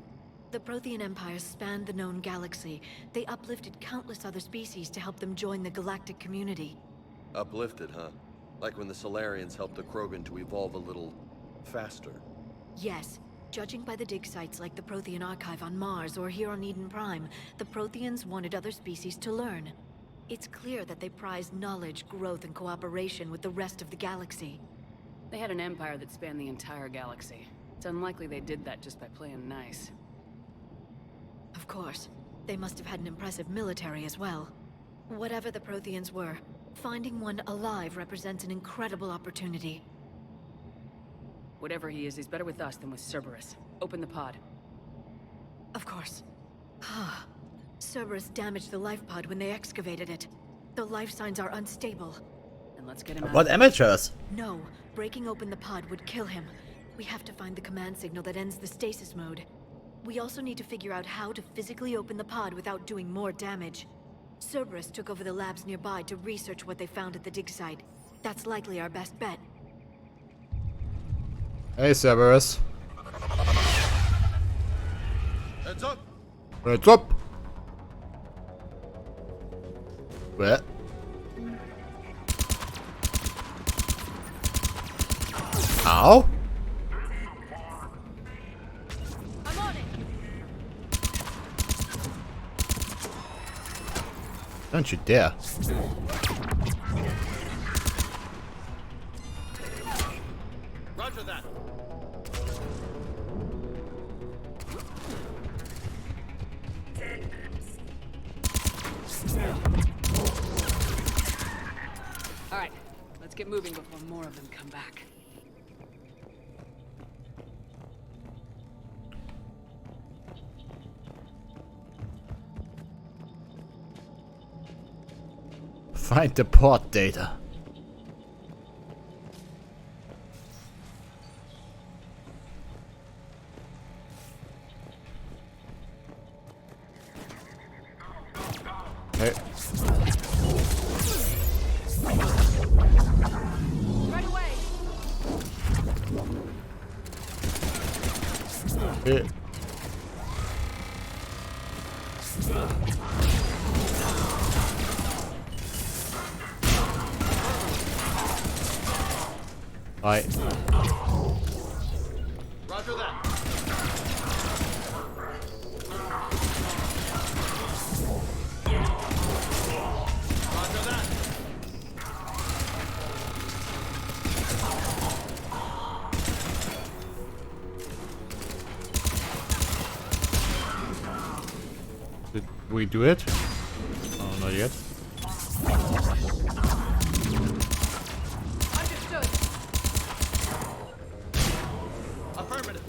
The Prothean empires spanned the known galaxy. They uplifted countless other species to help them join the galactic community. Uplifted, huh? Like when the Solarians helped the Krogan to evolve a little faster. Yes. Judging by the dig sites like the Prothean Archive on Mars or here on Eden Prime, the Protheans wanted other species to learn. It's clear that they prized knowledge, growth, and cooperation with the rest of the galaxy. They had an empire that spanned the entire galaxy. It's unlikely they did that just by playing nice. Of course. They must have had an impressive military as well. Whatever the Protheans were, finding one alive represents an incredible opportunity. Whatever he is, he's better with us than with Cerberus. Open the pod. Of course. Cerberus damaged the life pod when they excavated it. The life signs are unstable. And let's get him out. What amateurs? No, breaking open the pod would kill him. We have to find the command signal that ends the stasis mode. We also need to figure out how to physically open the pod without doing more damage. Cerberus took over the labs nearby to research what they found at the dig site. That's likely our best bet. Hey, Cerberus. Heads up! Heads up! What? Ow? I'm on it. Don't you dare. Roger that! Alright, let's get moving before more of them come back. Find the port data. Hey. Right away. Hey. Right. Roger that! Roger that! Did we do it? Oh, not yet. Understood. Affirmative!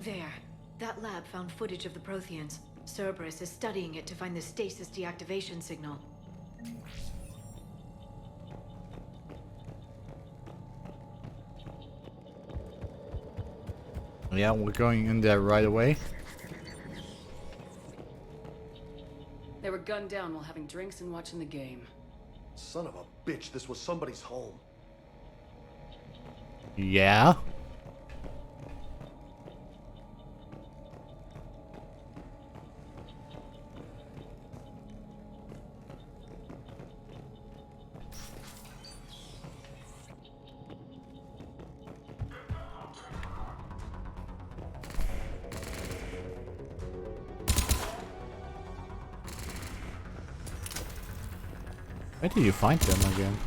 There. That lab found footage of the Protheans. Cerberus is studying it to find the stasis deactivation signal. Yeah, we're going in there right away. They were gunned down while having drinks and watching the game. Son of a bitch, this was somebody's home. Yeah. Where do you find them again?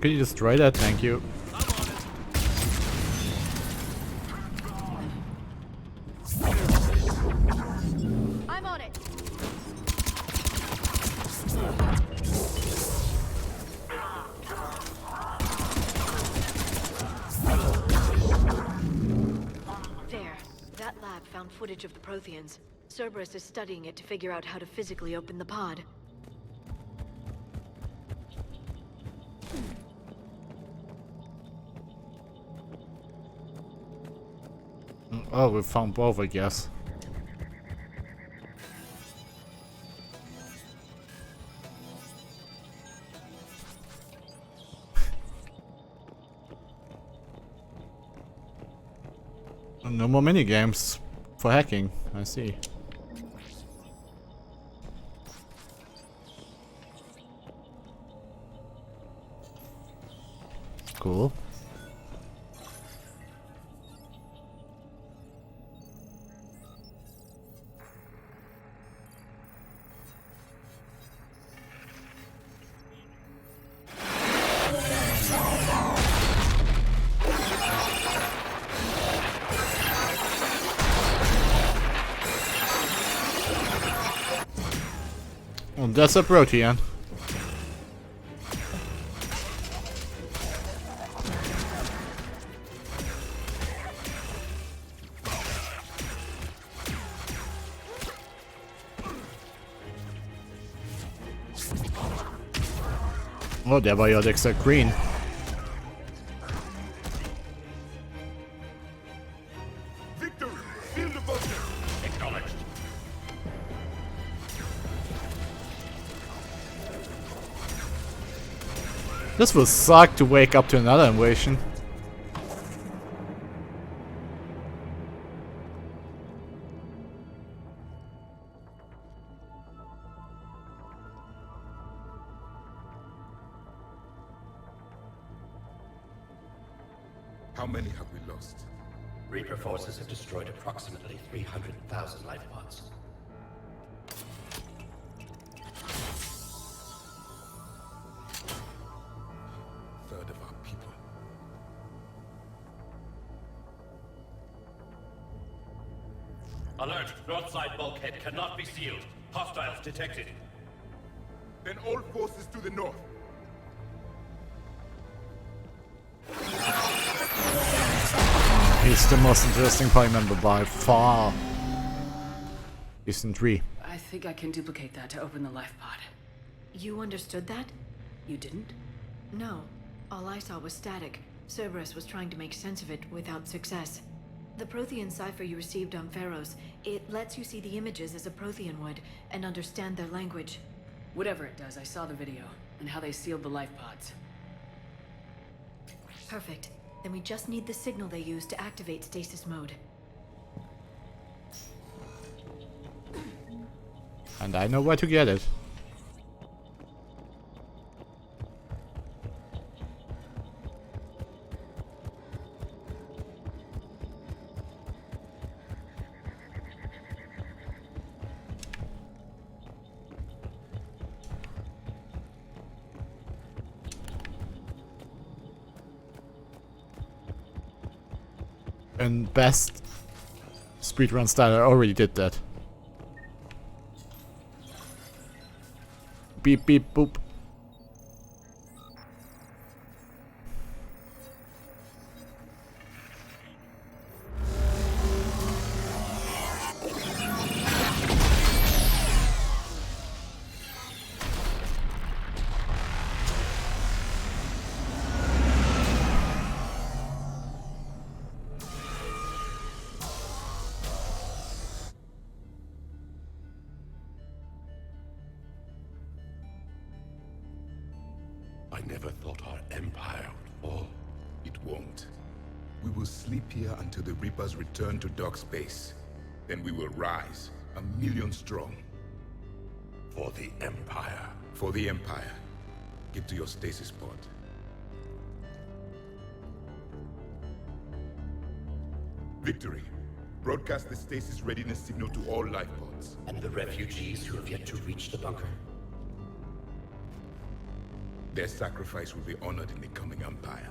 Could you destroy that? Thank you. I'm on it. There. That lab found footage of the Protheans. Cerberus is studying it to figure out how to physically open the pod. Oh, we found both, I guess. No more minigames for hacking, I see. Cool. Well, that's a Protean. Oh, their biotics are green. Victory! Seal the button! Acknowledged. This will suck to wake up to another invasion. How many have we lost? Reaper forces have destroyed approximately 300,000 life pods. Third of our people. Alert! North side bulkhead cannot be sealed. Hostiles detected. Then all forces to the north. He's the most interesting party member by far. He's in 3. I think I can duplicate that to open the life pod. You understood that? You didn't? No. All I saw was static. Cerberus was trying to make sense of it without success. The Prothean cipher you received on Pharaohs, it lets you see the images as a Prothean would, and understand their language. Whatever it does, I saw the video, and how they sealed the life pods. Perfect. Then we just need the signal they use to activate stasis mode. And I know where to get it. And best speedrun style, I already did that. Beep beep boop. I never thought our empire would fall. It won't. We will sleep here until the Reapers return to dark space. Then we will rise, 1,000,000 strong. For the Empire. For the Empire. Get to your stasis pod. Victory. Broadcast the stasis readiness signal to all life pods. And the refugees who have yet to reach the bunker. Their sacrifice will be honored in the coming Empire.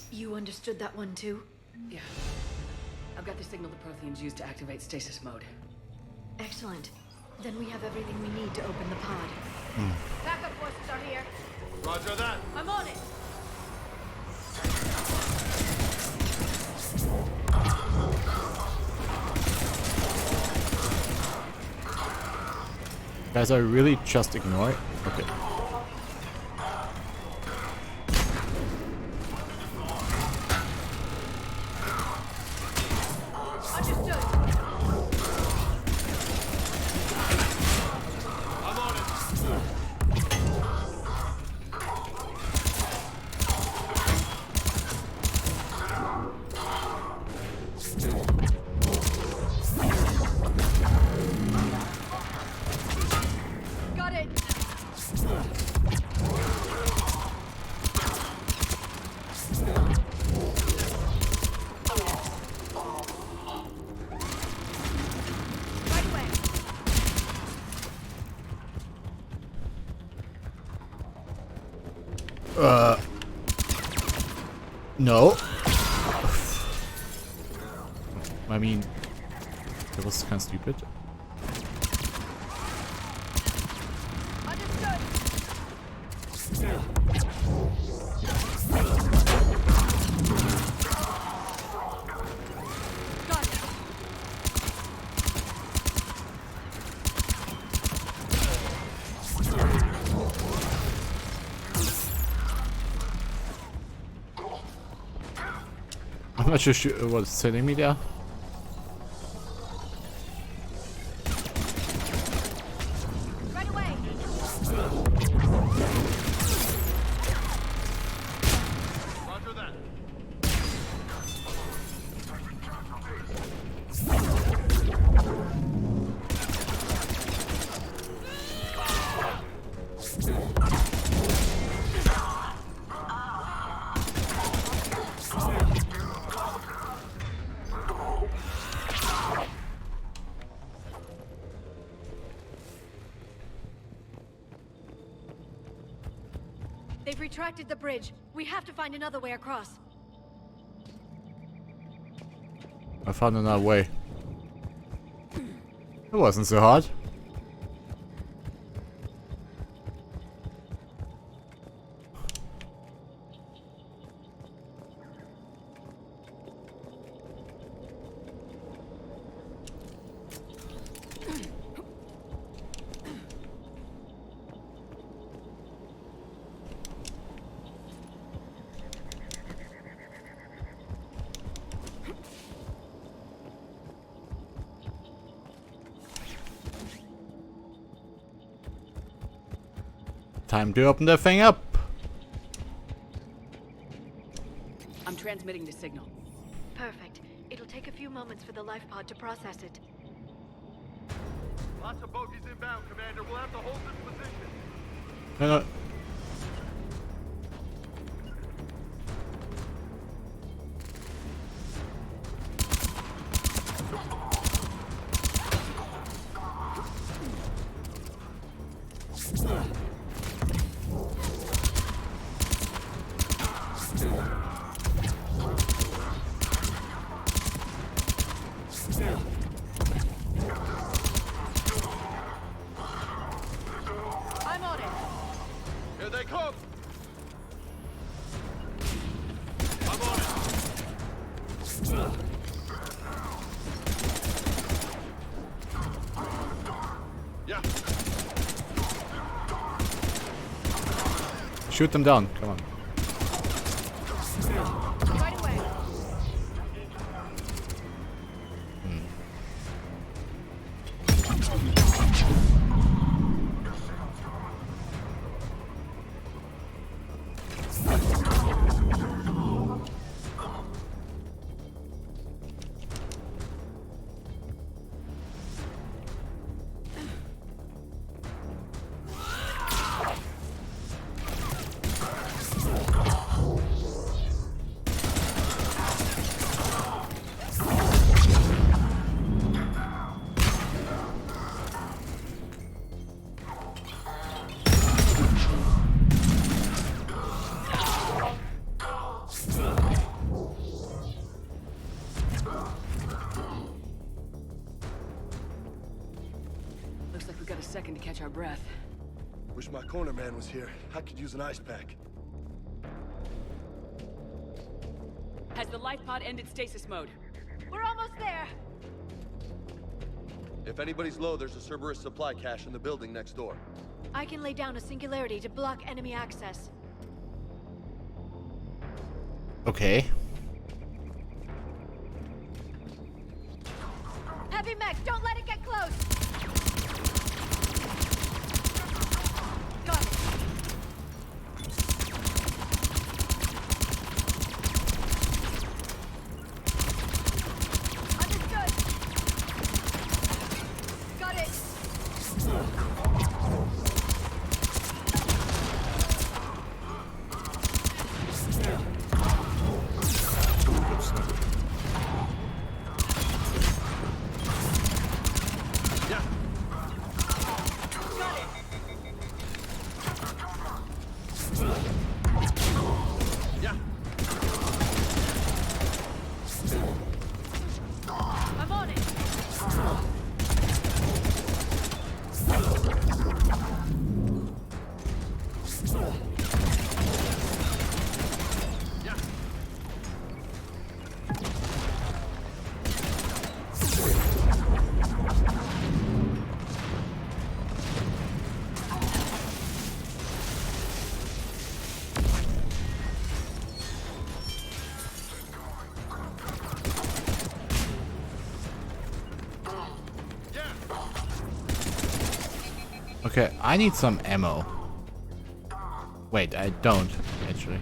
You understood that one too? Yeah. I've got the signal the Protheans use to activate stasis mode. Excellent. Then we have everything we need to open the pod. Backup forces are here. Roger that. I'm on it. Guys, I really just ignore it? Okay. Got it. Right away. No. I mean, that was kind of stupid. I'm not sure what's telling me there. Right away. Roger that. They've retracted the bridge. We have to find another way across. I found another way. It wasn't so hard. time to open the thing up. I'm transmitting the signal. Perfect. It'll take a few moments for the life pod to process it. Lots of bogies inbound, Commander. We'll have to hold this position. No. I'm on it. Here they come! I'm on it! Yeah. Shoot them down. Come on. Right away. Looks like we got a second to catch our breath. Wish my corner man was here. I could use an ice pack. Has the life pod ended stasis mode? We're almost there. If anybody's low, there's a Cerberus supply cache in the building next door. I can lay down a singularity to block enemy access. Okay. Heavy mech, don't let it get close. Got it. Understood. Got it. I'm on it. Okay, I need some ammo. Wait, I don't, actually.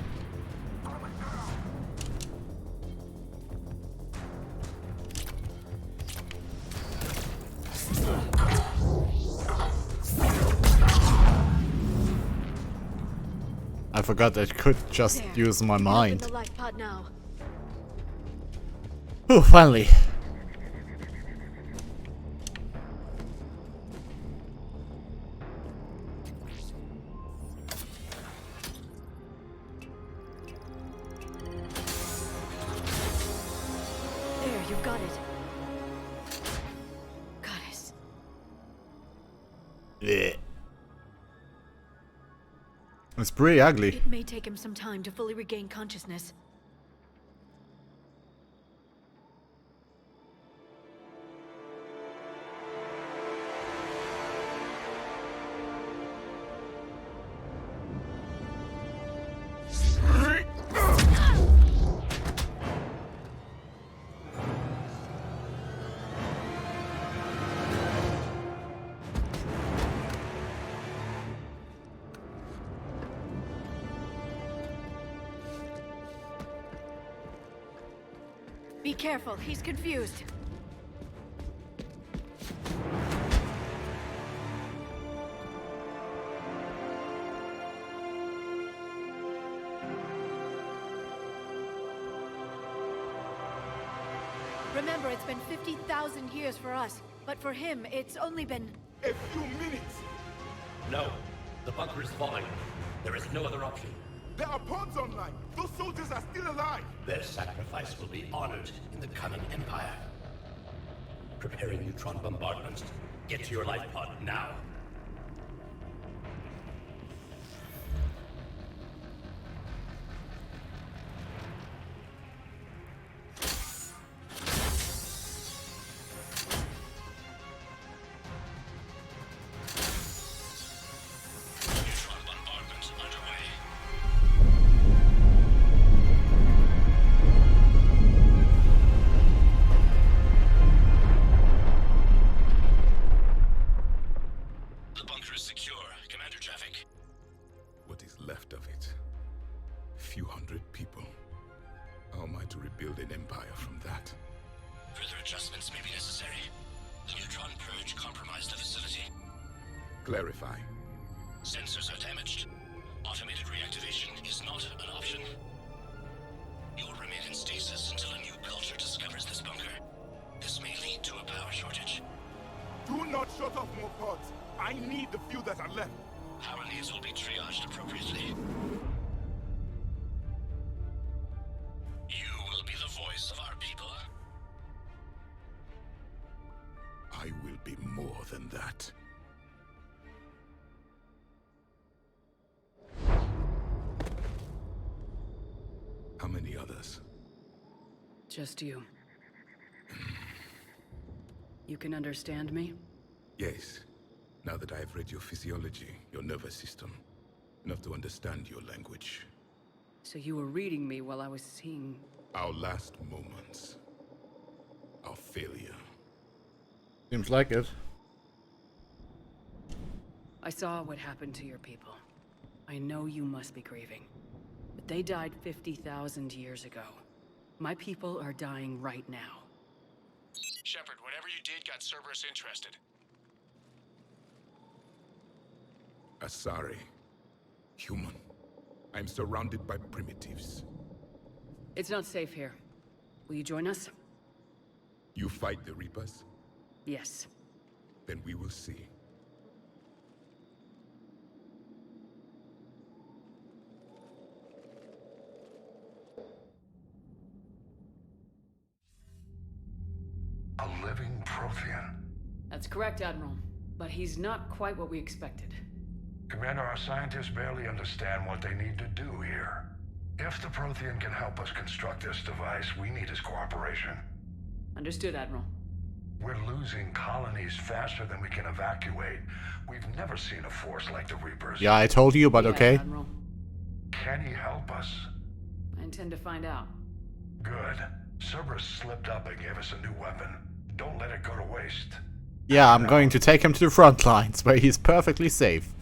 I forgot I could just There. use my Open mind. the life pod now. Oh, finally. There, you've got it. Goddess. Yeah. It's pretty ugly. It may take him some time to fully regain consciousness. Be careful, he's confused. Remember, it's been 50,000 years for us, but for him, it's only been... A few minutes! No. The bunker is falling. There is no other option. There are pods online! Those soldiers are still alive! Their sacrifice will be honored in the coming Empire. Preparing neutron bombardment. Get to your life pod now. What is left of it? Few hundred people. How am I to rebuild an empire from that? Further adjustments may be necessary. The neutron purge compromised the facility. Clarify. Sensors are damaged. Automated reactivation is not an option. You'll remain in stasis until a new culture discovers this bunker. This may lead to a power shortage. Do not shut off more pods. I need the few that are left. Power needs will be triaged appropriately. You will be the voice of our people. I will be more than that. How many others? Just you. You can understand me? Yes. Now that I've read your physiology, your nervous system, enough to understand your language. So you were reading me while I was seeing... Our last moments. Our failure. Seems like it. I saw what happened to your people. I know you must be grieving. But they died 50,000 years ago. My people are dying right now. Shepard, whatever you did got Cerberus interested. Asari. Human. I'm surrounded by primitives. It's not safe here. Will you join us? You fight the Reapers? Yes. Then we will see. A living Prothean. That's correct, Admiral. But he's not quite what we expected. Commander, our scientists barely understand what they need to do here. If the Prothean can help us construct this device, we need his cooperation. Understood, Admiral. We're losing colonies faster than we can evacuate. We've never seen a force like the Reapers. Yeah, I told you, but okay. Admiral. Can he help us? I intend to find out. Good. Cerberus slipped up and gave us a new weapon. Don't let it go to waste. Yeah, I'm going to take him to the front lines, where he's perfectly safe.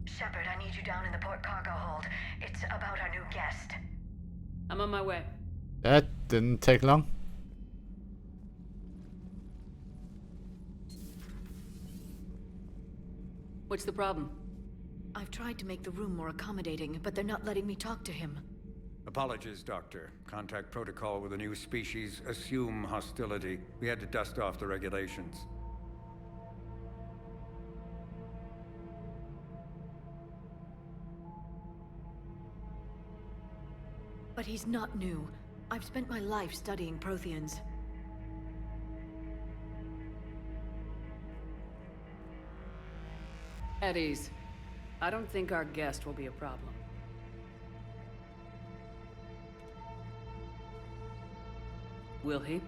Shepard, I need you down in the port cargo hold. It's about our new guest. I'm on my way. That didn't take long. What's the problem? I've tried to make the room more accommodating, but they're not letting me talk to him. Apologies, Doctor. Contact protocol with a new species. Assume hostility. We had to dust off the regulations. But he's not new. I've spent my life studying Protheans. At ease. I don't think our guest will be a problem. Will he?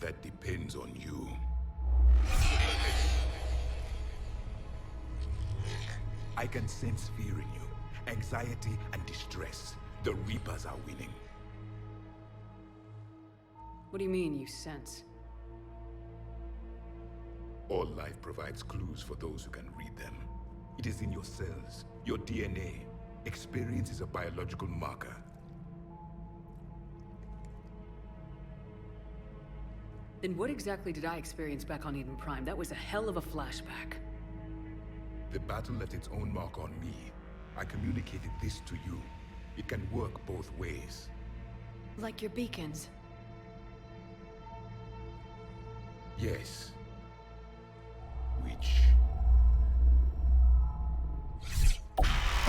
That depends on you. I can sense fear in you. Anxiety and distress. The Reapers are winning. What do you mean, you sense? All life provides clues for those who can read them. It is in your cells, your DNA. Experience is a biological marker. Then what exactly did I experience back on Eden Prime? That was a hell of a flashback. The battle left its own mark on me. I communicated this to you. It can work both ways. Like your beacons. Yes. Which...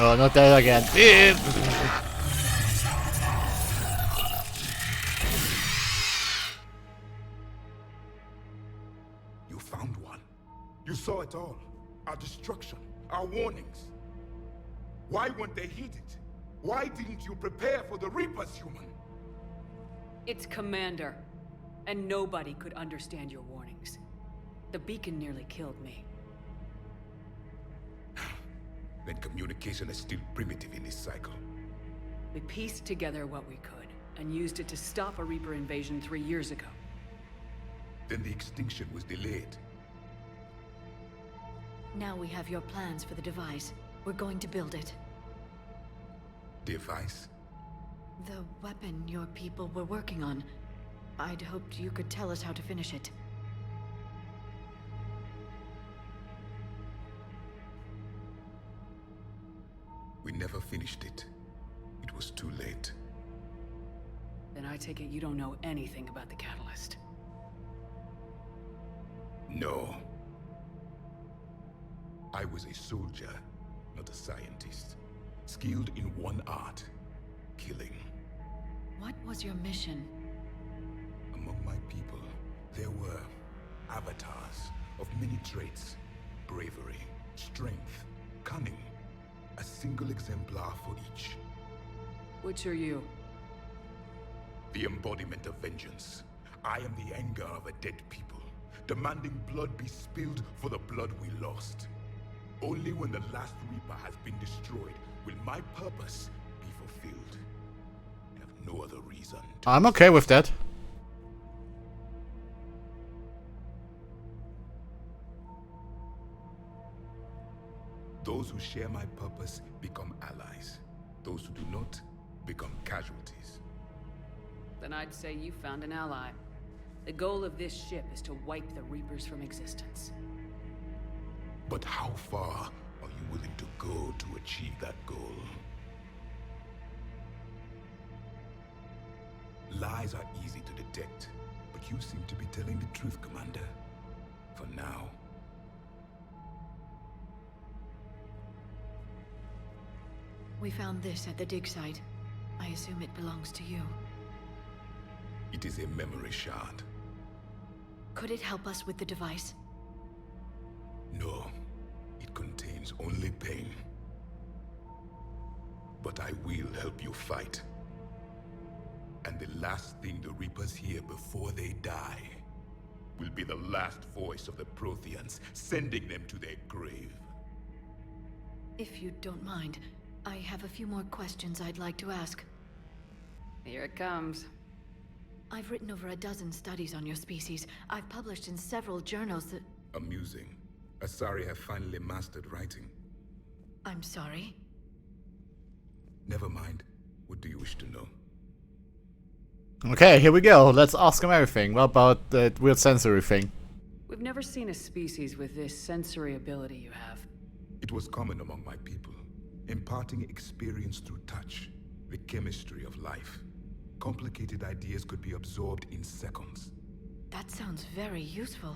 Oh, not that again. You found one. You saw it all. Our destruction, our warnings. Why weren't they heeded? Why didn't you prepare for the Reapers, human? It's Commander. And nobody could understand your warnings. The beacon nearly killed me. Then communication is still primitive in this cycle. We pieced together what we could, and used it to stop a Reaper invasion 3 years ago. Then the extinction was delayed. Now we have your plans for the device. We're going to build it. Device? The weapon your people were working on. I'd hoped you could tell us how to finish it. We never finished it. It was too late. Then I take it you don't know anything about the catalyst. No. I was a soldier, not a scientist. Skilled in one art, killing. What was your mission? Among my people, there were avatars of many traits. Bravery, strength, cunning. A single exemplar for each. Which are you? The embodiment of vengeance. I am the anger of a dead people, demanding blood be spilled for the blood we lost. Only when the last Reaper has been destroyed will my purpose be fulfilled. I have no other reason to... I'm okay with that. Those who share my purpose become allies. Those who do not become casualties. Then I'd say you found an ally. The goal of this ship is to wipe the Reapers from existence. But how far are you willing to go to achieve that goal? Lies are easy to detect, but you seem to be telling the truth, Commander. For now. We found this at the dig site. I assume it belongs to you. It is a memory shard. Could it help us with the device? No. It contains only pain. But I will help you fight. And the last thing the Reapers hear before they die will be the last voice of the Protheans, sending them to their grave. If you don't mind, I have a few more questions I'd like to ask. Here it comes. I've written over a dozen studies on your species. I've published in several journals that... Amusing. Asari have finally mastered writing. I'm sorry? Never mind. What do you wish to know? Okay, here we go. Let's ask him everything. What about that weird sensory thing? We've never seen a species with this sensory ability you have. It was common among my people, imparting experience through touch, the chemistry of life. Complicated ideas could be absorbed in seconds. That sounds very useful.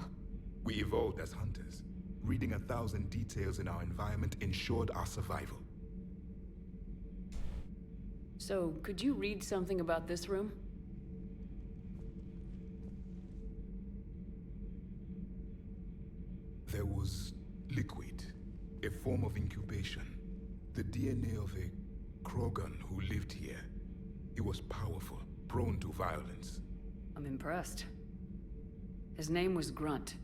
We evolved as hunters. Reading 1,000 details in our environment ensured our survival. So, could you read something about this room? There was liquid, a form of incubation. The DNA of a Krogan who lived here. He was powerful, prone to violence. I'm impressed. His name was Grunt.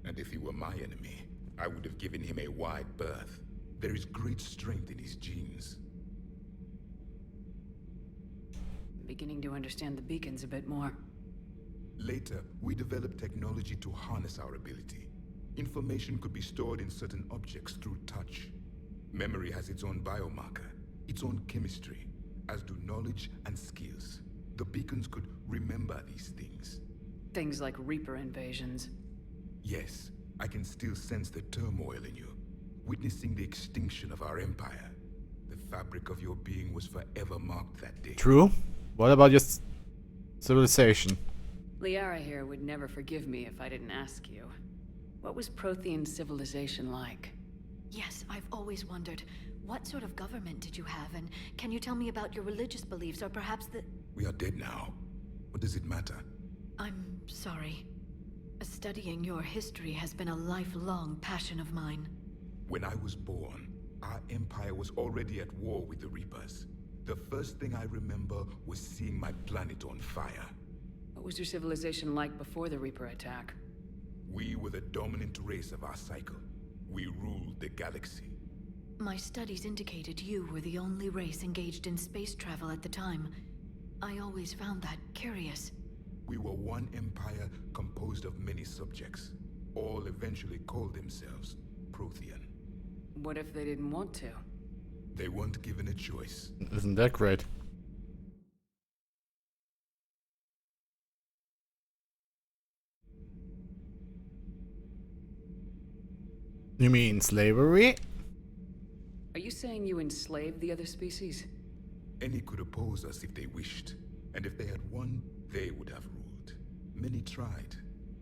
And if he were my enemy, I would have given him a wide berth. There is great strength in his genes. I'm beginning to understand the beacons a bit more. Later, we developed technology to harness our ability. Information could be stored in certain objects through touch. Memory has its own biomarker, its own chemistry, as do knowledge and skills. The beacons could remember these things. Things like Reaper invasions. Yes, I can still sense the turmoil in you, witnessing the extinction of our empire. The fabric of your being was forever marked that day. True. What about your civilization? Liara here would never forgive me if I didn't ask you. What was Prothean civilization like? Yes, I've always wondered. What sort of government did you have, and can you tell me about your religious beliefs, or perhaps the... We are dead now. What does it matter? I'm sorry. Studying your history has been a lifelong passion of mine. When I was born, our empire was already at war with the Reapers. The first thing I remember was seeing my planet on fire. What was your civilization like before the Reaper attack? We were the dominant race of our cycle. We ruled the galaxy. My studies indicated you were the only race engaged in space travel at the time. I always found that curious. We were one empire composed of many subjects. All eventually called themselves Prothean. What if they didn't want to? They weren't given a choice. Isn't that great? You mean slavery? Are you saying you enslaved the other species? Any could oppose us if they wished, and if they had won, they would have ruled. Many tried.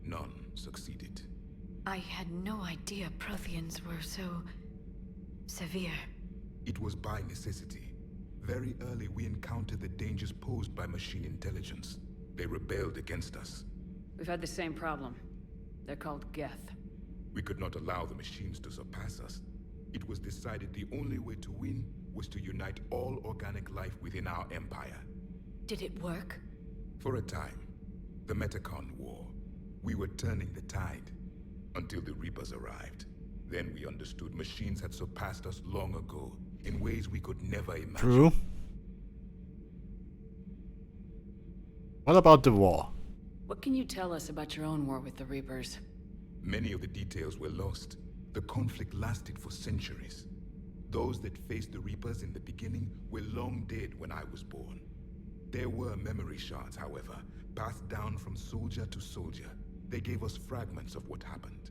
None succeeded. I had no idea Protheans were so... severe. It was by necessity. Very early we encountered the dangers posed by machine intelligence. They rebelled against us. We've had the same problem. They're called Geth. We could not allow the machines to surpass us. It was decided the only way to win was to unite all organic life within our empire. Did it work? For a time. The Metacon War. We were turning the tide. Until the Reapers arrived. Then we understood machines had surpassed us long ago, in ways we could never imagine. True. What about the war? What can you tell us about your own war with the Reapers? Many of the details were lost. The conflict lasted for centuries. Those that faced the Reapers in the beginning were long dead when I was born. There were memory shards, however, passed down from soldier to soldier. They gave us fragments of what happened.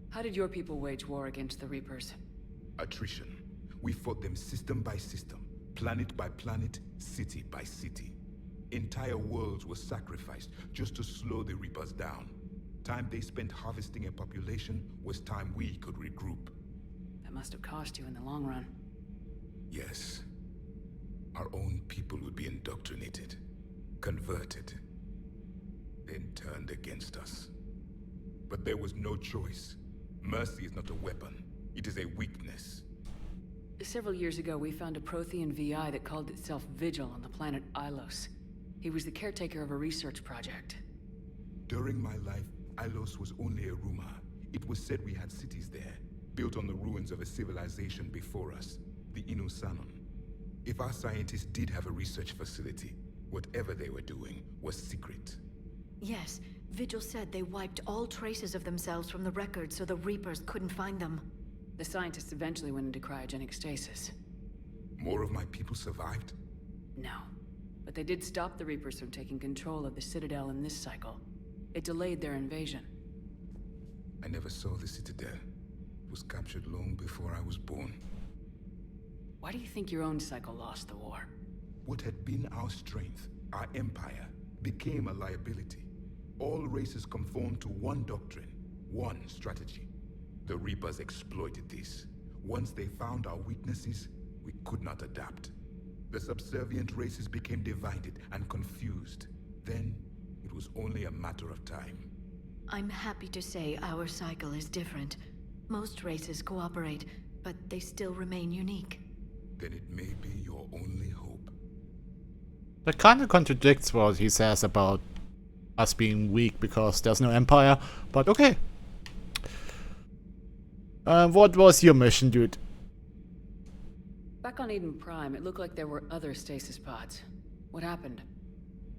How did your people wage war against the Reapers? Attrition. We fought them system by system, planet by planet, city by city. Entire worlds were sacrificed just to slow the Reapers down. Time they spent harvesting a population was time we could regroup. That must have cost you in the long run. Yes. Our own people would be indoctrinated, converted, then turned against us. But there was no choice. Mercy is not a weapon. It is a weakness. Several years ago, we found a Prothean VI that called itself Vigil on the planet Ilos. He was the caretaker of a research project. During my life, Ilos was only a rumor. It was said we had cities there, built on the ruins of a civilization before us, the Inusanon. If our scientists did have a research facility, whatever they were doing was secret. Yes, Vigil said they wiped all traces of themselves from the records so the Reapers couldn't find them. The scientists eventually went into cryogenic stasis. More of my people survived? No. But they did stop the Reapers from taking control of the Citadel in this cycle. It delayed their invasion. I never saw the Citadel. It was captured long before I was born. Why do you think your own cycle lost the war? What had been our strength, our empire, became a liability. All races conformed to one doctrine, one strategy. The Reapers exploited this. Once they found our weaknesses, we could not adapt. The subservient races became divided and confused. Then, it was only a matter of time. I'm happy to say our cycle is different. Most races cooperate, but they still remain unique. Then it may be your only hope. That kind of contradicts what he says about us being weak because there's no empire, but okay. What was your mission, dude? Back on Eden Prime, it looked like there were other stasis pods. What happened?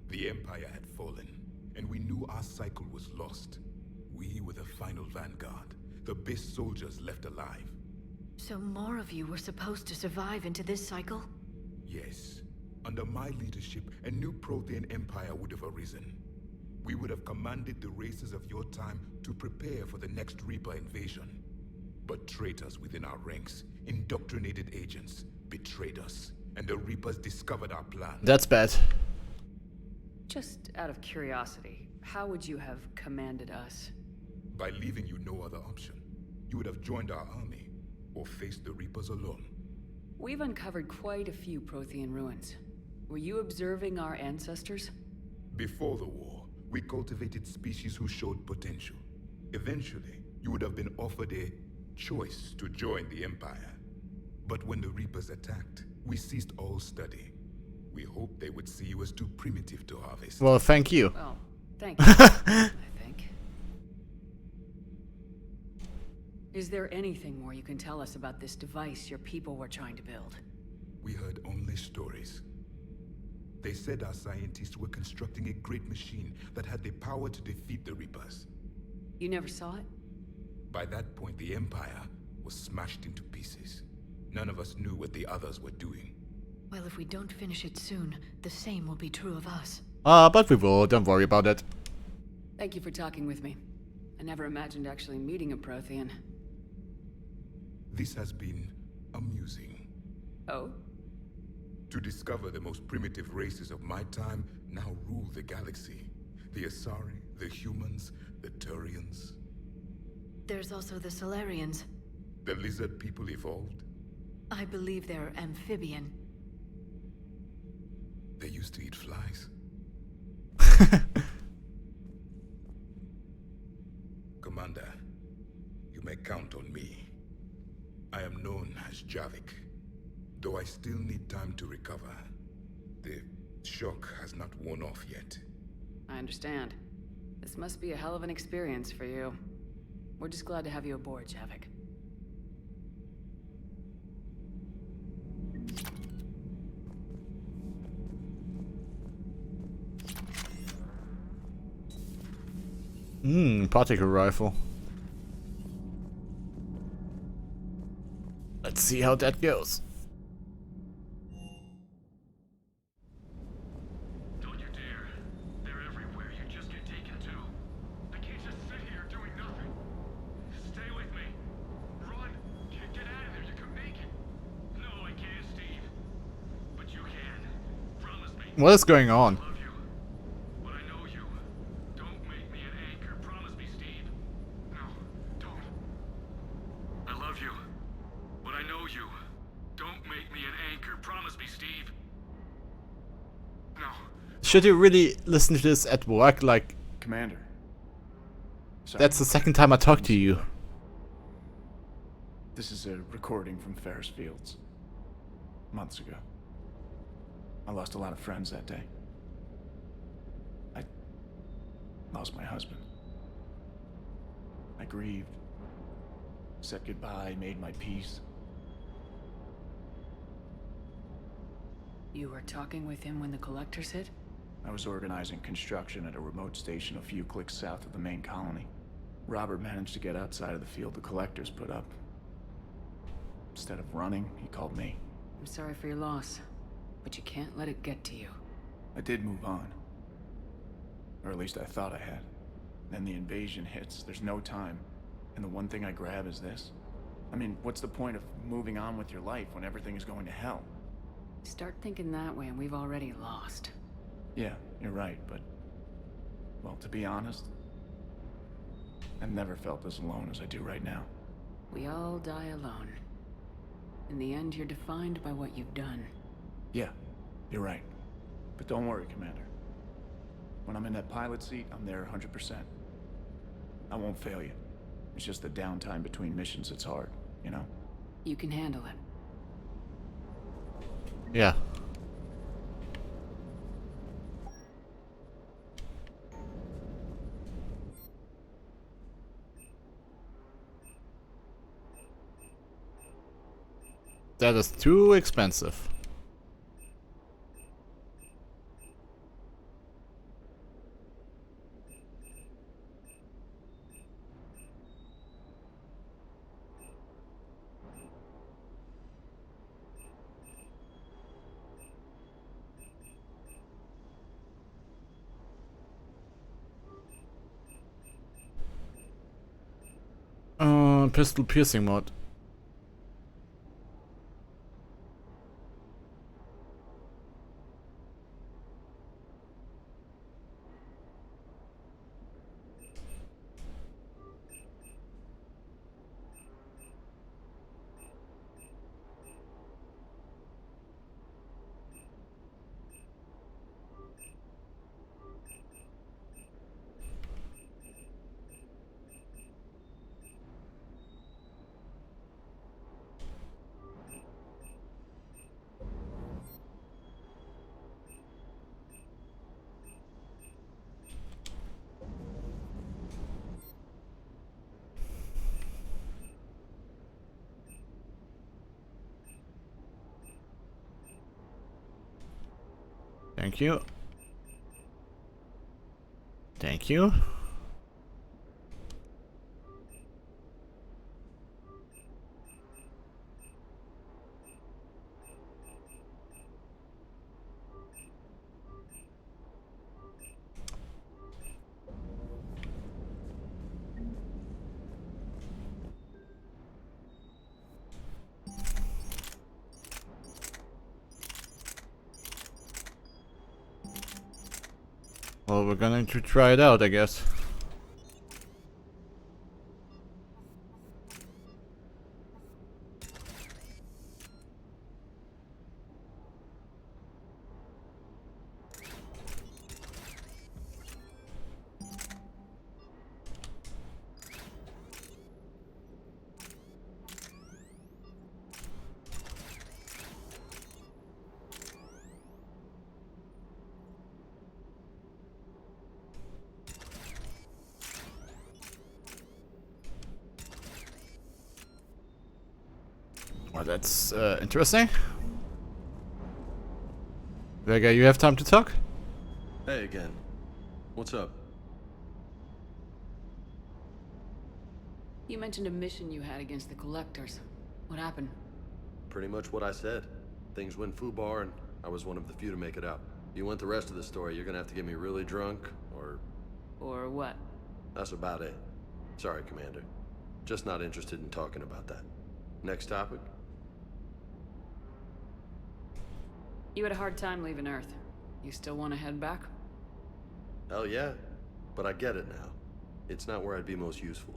The Empire had fallen, and we knew our cycle was lost. We were the final vanguard, the best soldiers left alive. So more of you were supposed to survive into this cycle? Yes. Under my leadership, a new Prothean empire would have arisen. We would have commanded the races of your time to prepare for the next Reaper invasion. But traitors within our ranks, indoctrinated agents, betrayed us, and the Reapers discovered our plan. That's bad. Just out of curiosity, how would you have commanded us? By leaving you no other option. You would have joined our army, or faced the Reapers alone. We've uncovered quite a few Prothean ruins. Were you observing our ancestors? Before the war, we cultivated species who showed potential. Eventually, you would have been offered a choice to join the Empire. But when the Reapers attacked, we ceased all study. We hoped they would see you as too primitive to harvest. Well, thank you. Well, thank you, I think. Is there anything more you can tell us about this device your people were trying to build? We heard only stories. They said our scientists were constructing a great machine that had the power to defeat the Reapers. You never saw it? By that point, the Empire was smashed into pieces. None of us knew what the others were doing. Well, if we don't finish it soon, the same will be true of us. But we will, don't worry about it. Thank you for talking with me. I never imagined actually meeting a Prothean. This has been amusing. Oh? To discover the most primitive races of my time now rule the galaxy. The Asari, the humans, the Turians. There's also the Solarians. The lizard people evolved. I believe they're amphibian. They used to eat flies. Commander, you may count on me. I am known as Javik, though I still need time to recover. The shock has not worn off yet. I understand. This must be a hell of an experience for you. We're just glad to have you aboard, Javik. Particle rifle. Let's see how that goes. Don't you dare. They're everywhere. You just get taken to. I can't just sit here doing nothing. Stay with me. Run. Get out of there. You can make it. No, I can't, Steve. But you can. Promise me. What is going on? Should you really listen to this at work? Like, Commander. Sorry. That's the second time I talked to you. This is a recording from Ferris Fields. Months ago. I lost a lot of friends that day. I lost my husband. I grieved. Said goodbye, made my peace. You were talking with him when the Collectors hit? I was organizing construction at a remote station a few clicks south of the main colony. Robert managed to get outside of the field the Collectors put up. Instead of running, he called me. I'm sorry for your loss, but you can't let it get to you. I did move on. Or at least I thought I had. Then the invasion hits, there's no time. And the one thing I grab is this. I mean, what's the point of moving on with your life when everything is going to hell? Start thinking that way and we've already lost. Yeah, you're right, but... well, to be honest, I've never felt as alone as I do right now. We all die alone. In the end, you're defined by what you've done. Yeah, you're right. But don't worry, Commander. When I'm in that pilot seat, I'm there 100%. I won't fail you. It's just the downtime between missions that's hard, you know? You can handle it. Yeah. That is too expensive. pistol piercing mod. Thank you. Thank you. Well, we're going to try it out, I guess. Well, that's interesting. Vega, you have time to talk? Hey again. What's up? You mentioned a mission you had against the Collectors. What happened? Pretty much what I said. Things went foobar and I was one of the few to make it out. You want the rest of the story, you're gonna have to get me really drunk, or... Or what? That's about it. Sorry, Commander. Just not interested in talking about that. Next topic? You had a hard time leaving Earth. You still want to head back? Hell yeah. But I get it now. It's not where I'd be most useful.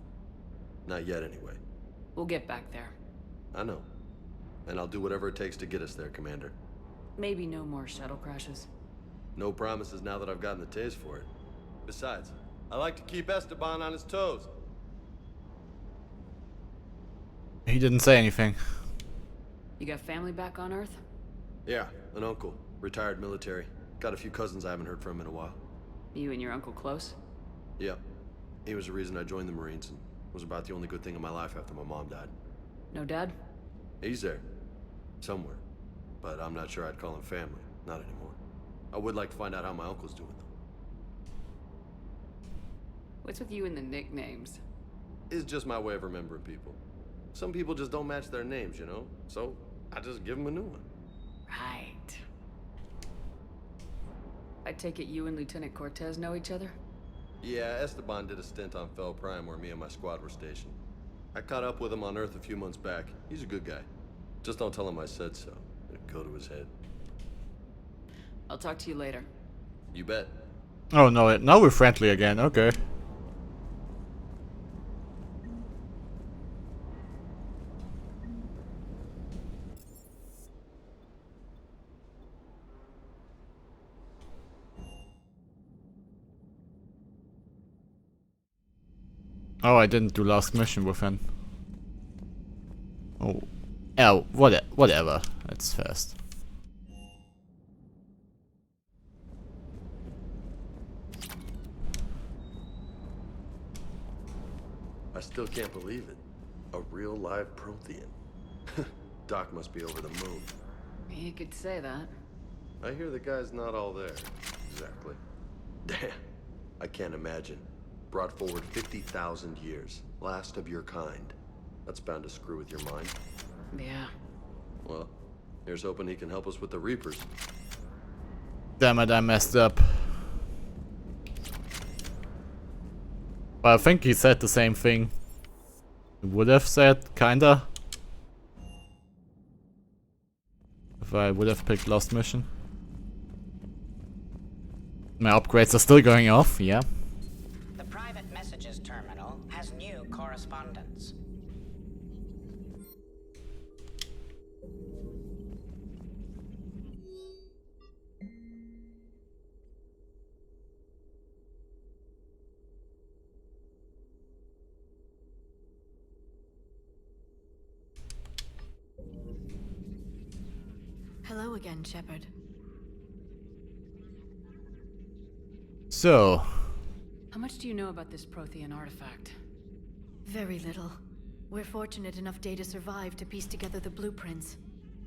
Not yet, anyway. We'll get back there. I know. And I'll do whatever it takes to get us there, Commander. Maybe no more shuttle crashes. No promises now that I've gotten the taste for it. Besides, I like to keep Esteban on his toes. He didn't say anything. You got family back on Earth? Yeah, an uncle. Retired military. Got a few cousins I haven't heard from in a while. You and your uncle close? Yep. He was the reason I joined the Marines and was about the only good thing in my life after my mom died. No dad? He's there. Somewhere. But I'm not sure I'd call him family. Not anymore. I would like to find out how my uncle's doing, though. What's with you and the nicknames? It's just my way of remembering people. Some people just don't match their names, you know? So, I just give them a new one. Right. I take it you and Lieutenant Cortez know each other? Yeah, Esteban did a stint on Fel Prime where me and my squad were stationed. I caught up with him on Earth a few months back. He's a good guy. Just don't tell him I said so. It'll go to his head. I'll talk to you later. You bet. Oh no, now we're friendly again, okay. Oh, I didn't do last mission with him. Oh. Oh, whatever. That's fast. I still can't believe it. A real live Prothean. Doc must be over the moon. You could say that. I hear the guy's not all there. Exactly. Damn. I can't imagine. Brought forward 50,000 years. Last of your kind. That's bound to screw with your mind. Yeah. Well, here's hoping he can help us with the Reapers. Damn it, I messed up. But I think he said the same thing. Would have said kinda. If I would have picked Lost Mission. My upgrades are still going off, yeah. The private messages terminal has new correspondence. Hello again, Shepard. So, How much do you know about this Prothean artifact? Very little. We're fortunate enough Data survived to piece together the blueprints.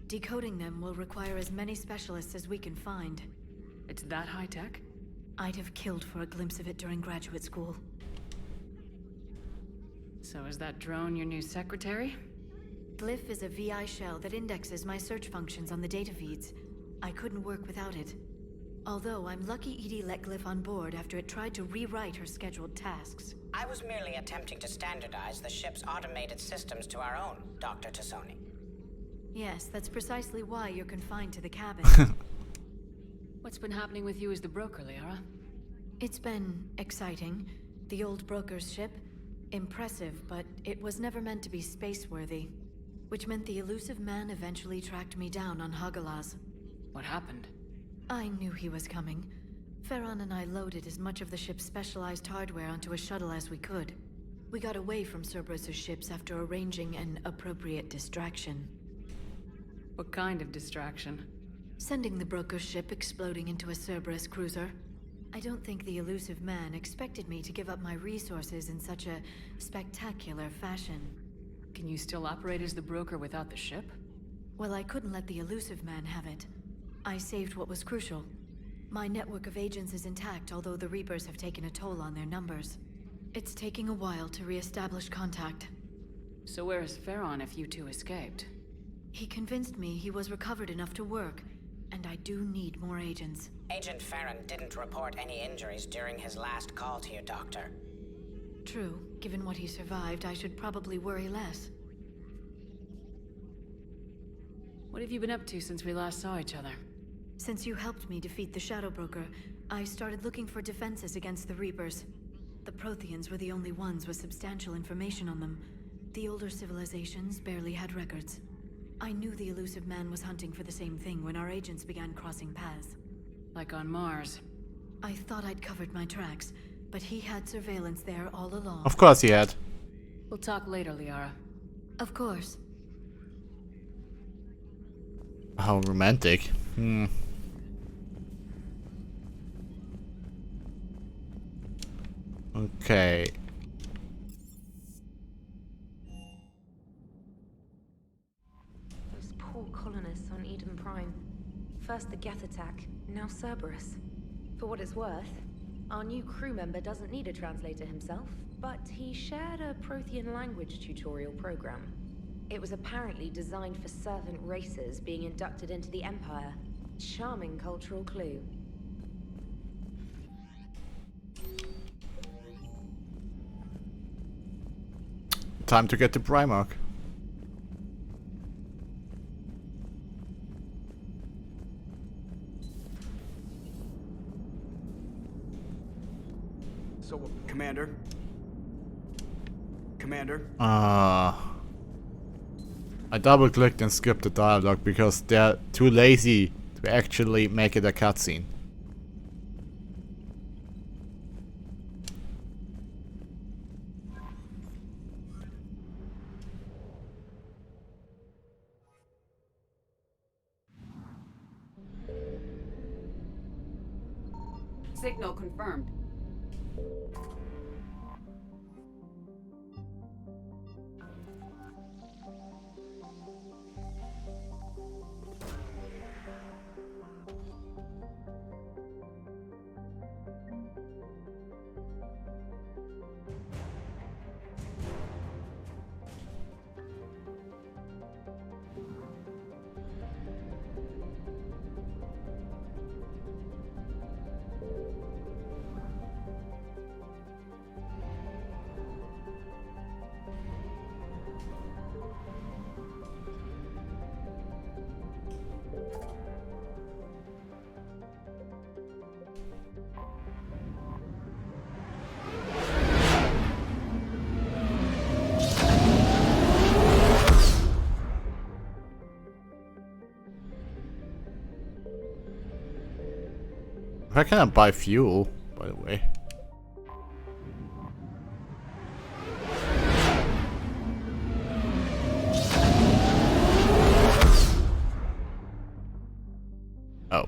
Decoding them will require as many specialists as we can find. It's that high tech? I'd have killed for a glimpse of it during graduate school. So is that drone your new secretary? Glyph is a VI shell that indexes my search functions on the data feeds. I couldn't work without it. Although I'm lucky Edie let Glyph on board after it tried to rewrite her scheduled tasks. I was merely attempting to standardize the ship's automated systems to our own, Dr. Tassoni. Yes, that's precisely why you're confined to the cabin. What's been happening with you as the broker, Liara? It's been exciting. The old broker's ship, impressive, but it was never meant to be space-worthy. Which meant the elusive man eventually tracked me down on Hagalaz. What happened? I knew he was coming. Farron and I loaded as much of the ship's specialized hardware onto a shuttle as we could. We got away from Cerberus' ships after arranging an appropriate distraction. What kind of distraction? Sending the broker's ship exploding into a Cerberus cruiser. I don't think the elusive man expected me to give up my resources in such a spectacular fashion. Can you still operate as the broker without the ship? Well, I couldn't let the elusive man have it. I saved what was crucial. My network of agents is intact, although the Reapers have taken a toll on their numbers. It's taking a while to re-establish contact. So where is Farron if you two escaped? He convinced me he was recovered enough to work, and I do need more agents. Agent Farron didn't report any injuries during his last call to you, Doctor. True. Given what he survived, I should probably worry less. What have you been up to since we last saw each other? Since you helped me defeat the Shadow Broker, I started looking for defenses against the Reapers. The Protheans were the only ones with substantial information on them. The older civilizations barely had records. I knew the elusive man was hunting for the same thing when our agents began crossing paths. Like on Mars. I thought I'd covered my tracks, but he had surveillance there all along. of course he had. We'll talk later, Liara. Of course. How romantic. Okay. Those poor colonists on Eden Prime. First the Geth attack, now Cerberus. For what it's worth, our new crew member doesn't need a translator himself, but he shared a Prothean language tutorial program. It was apparently designed for servant races being inducted into the Empire. Charming cultural clue. Time to get to Primark. So, Commander? Commander? I double clicked and skipped the dialogue because they're too lazy to actually make it a cutscene. Signal confirmed. Where can I buy fuel, by the way? Oh.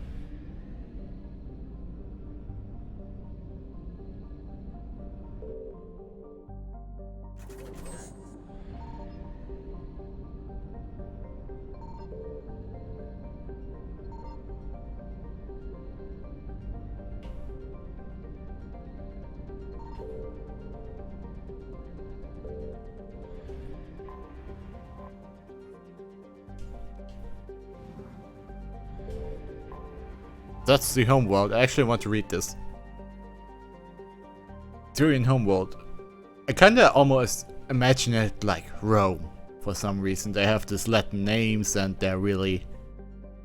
That's the homeworld. I actually want to read this. Turian homeworld. I kinda almost imagine it like Rome for some reason. They have these Latin names and they're really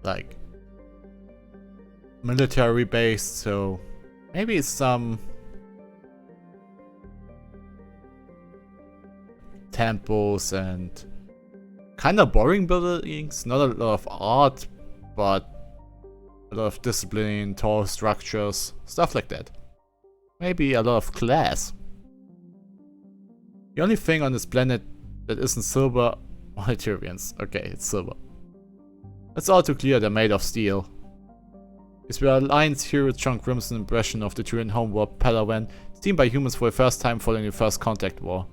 like military based, so maybe some temples and kinda boring buildings, not a lot of art, but a lot of discipline, tall structures, stuff like that. Maybe a lot of class. The only thing on this planet that isn't silver are Turians. Okay, it's silver. It's all too clear they're made of steel. Is where Alliance hero John Crimson impression of the Turian homeworld Palawan, seen by humans for the first time following the First Contact War.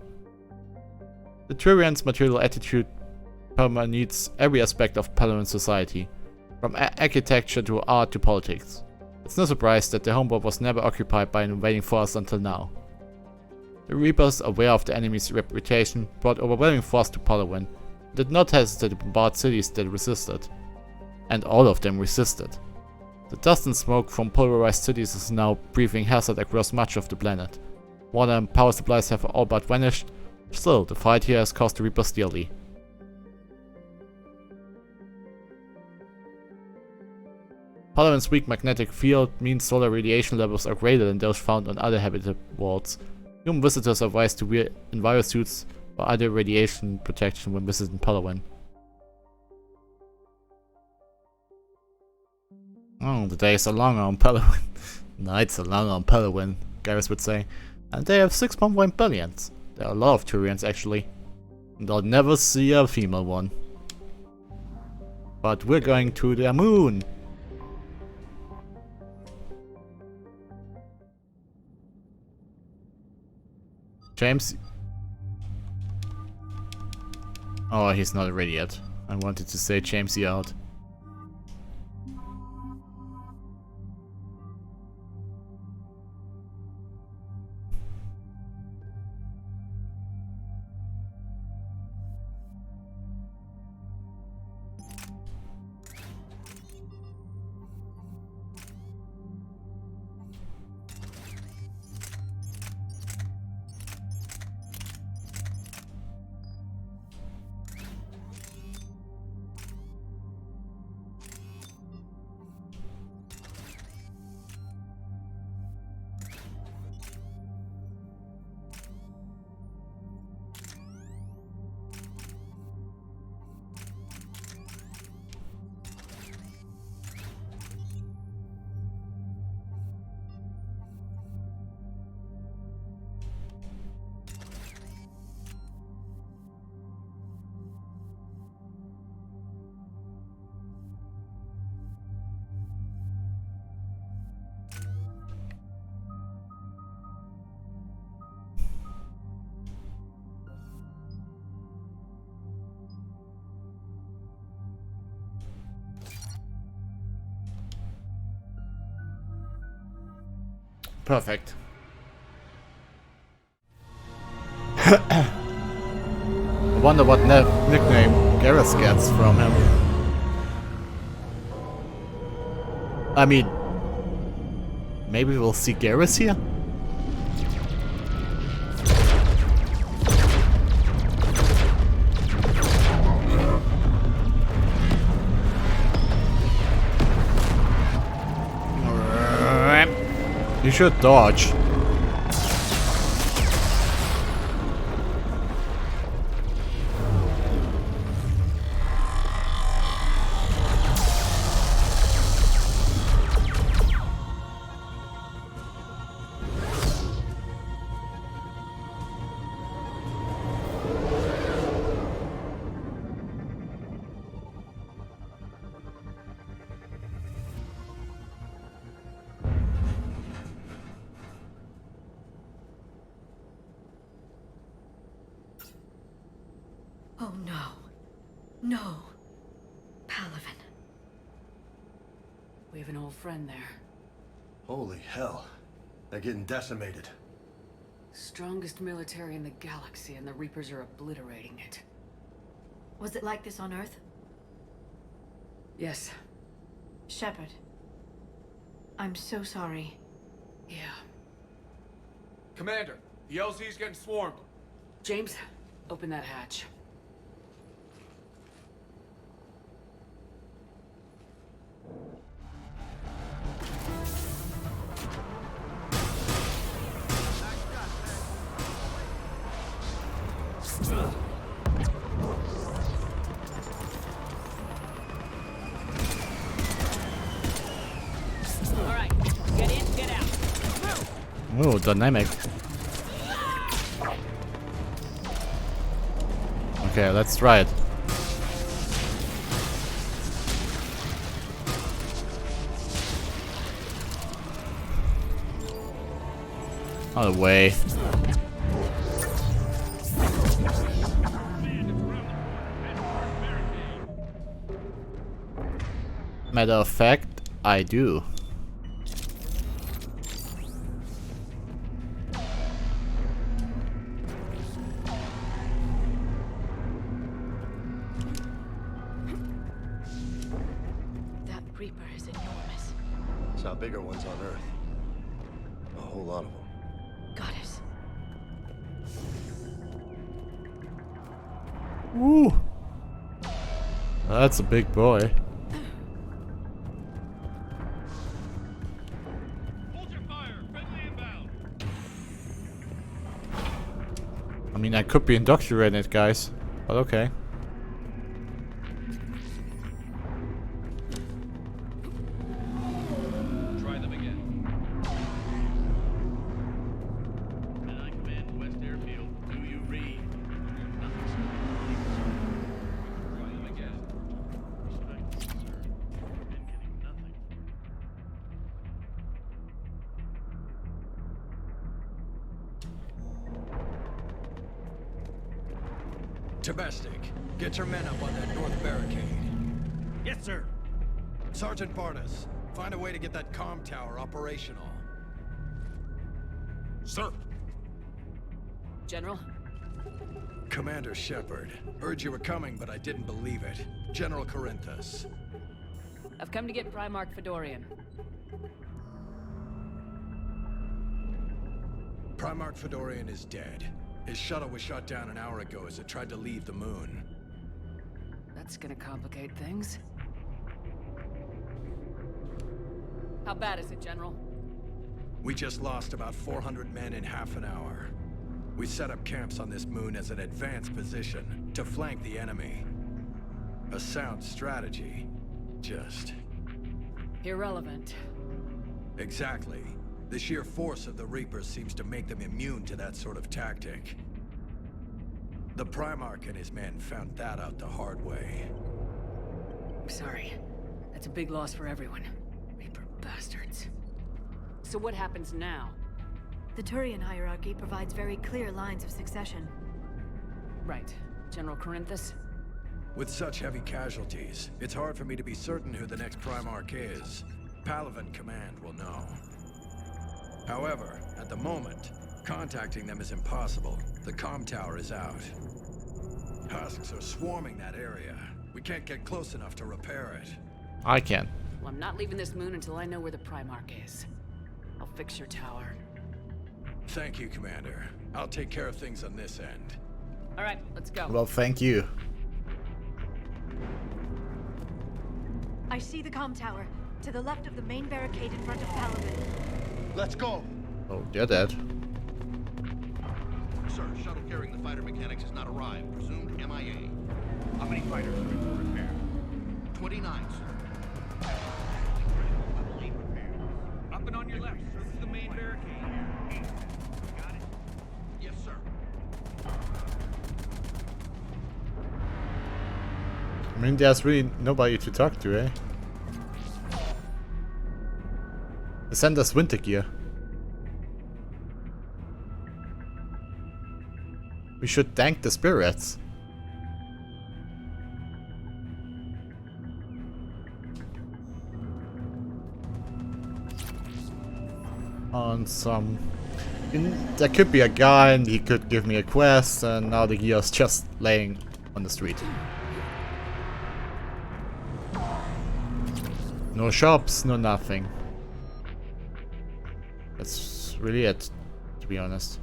The Turians' material attitude permeates every aspect of Palawan society, from architecture to art to politics. It's no surprise that the homeworld was never occupied by an invading force until now. The Reapers, aware of the enemy's reputation, brought overwhelming force to Palawan, and did not hesitate to bombard cities that resisted. And all of them resisted. The dust and smoke from pulverized cities is now breathing hazard across much of the planet. Water and power supplies have all but vanished, still the fight here has cost the Reapers dearly. Palawan's weak magnetic field means solar radiation levels are greater than those found on other habitable worlds. Human visitors are advised to wear envirosuits or other radiation protection when visiting Palawan. Oh, the days are longer on Palawan. Nights are longer on Palawan, Garrus would say. And they have 6.1 billions. There are a lot of Turians actually. And I'll never see a female one. But we're going to the moon! James? Oh, he's not ready yet. I wanted to say Jamesy out. Perfect. I wonder what nickname Garrus gets from him. I mean, maybe we'll see Garrus here? You should dodge. No. No. Palavin. We have an old friend there. Holy hell. They're getting decimated. Strongest military in the galaxy, and the Reapers are obliterating it. Was it like this on Earth? Yes. Shepard. I'm so sorry. Yeah. Commander, the LZ's getting swarmed. James, open that hatch. Oh, dynamic. Okay, let's try it. Out of the way. Matter of fact, I do. Bigger ones on Earth. A whole lot of them. Goddess. Woo! That's a big boy. Hold your fire. Friendly inbound. I mean, I could be indoctrinated, guys, but okay. Domestic, get your men up on that north barricade. Yes, sir. Sergeant Barnes, find a way to get that comm tower operational. Sir. General? Commander Shepard. Heard you were coming, but I didn't believe it. General Corinthus. I've come to get Primarch Fedorian. Primarch Fedorian is dead. His shuttle was shot down an hour ago as it tried to leave the moon. That's gonna complicate things. How bad is it, General? We just lost about 400 men in half an hour. We set up camps on this moon as an advanced position to flank the enemy. A sound strategy. Just... irrelevant. Exactly. The sheer force of the Reapers seems to make them immune to that sort of tactic. The Primarch and his men found that out the hard way. I'm sorry. That's a big loss for everyone. Reaper bastards. So what happens now? The Turian hierarchy provides very clear lines of succession. Right. General Corinthus? With such heavy casualties, it's hard for me to be certain who the next Primarch is. Palavin Command will know. However, at the moment, contacting them is impossible. The comm tower is out. Husks are swarming that area. We can't get close enough to repair it. I can. Well, I'm not leaving this moon until I know where the Primarch is. I'll fix your tower. Thank you, Commander. I'll take care of things on this end. All right, let's go. Well, thank you. I see the comm tower, to the left of the main barricade in front of Palavin. Let's go! Oh, they're dead. Sir, shuttle carrying the fighter mechanics has not arrived. Presumed MIA. How many fighters are in for repair? 29, sir. Up and on your left. Search the main barricade. Got it? Yes, sir. I mean, there's really nobody to talk to, eh? Send us winter gear. We should thank the spirits. on some... There could be a guy and he could give me a quest, and now the gear's just laying on the street. No shops, no nothing. That's really it, to be honest.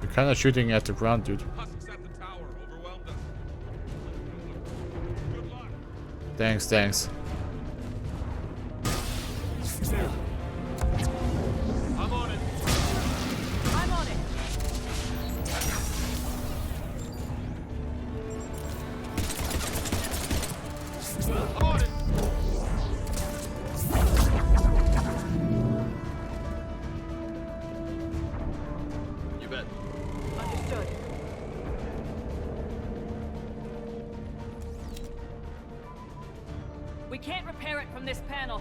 You're kind of shooting at the ground, dude. Thanks, thanks. I'm on it. I'm on it. I'm on it. You bet. Understood. We can't repair it from this panel.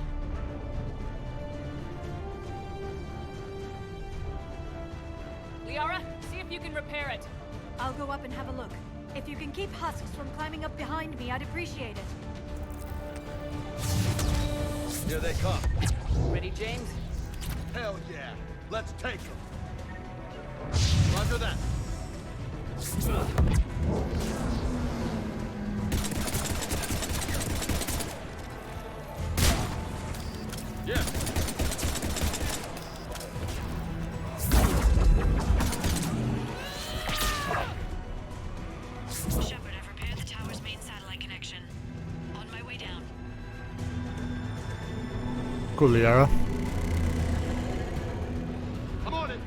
Liara, see if you can repair it. I'll go up and have a look. If you can keep husks from climbing up behind me, I'd appreciate it. Here they come. Ready, James? Hell yeah. Let's take them. Roger that. Yeah. Shepard, I've repaired the tower's main satellite connection. On my way down. Cool, Liara. I'm on it.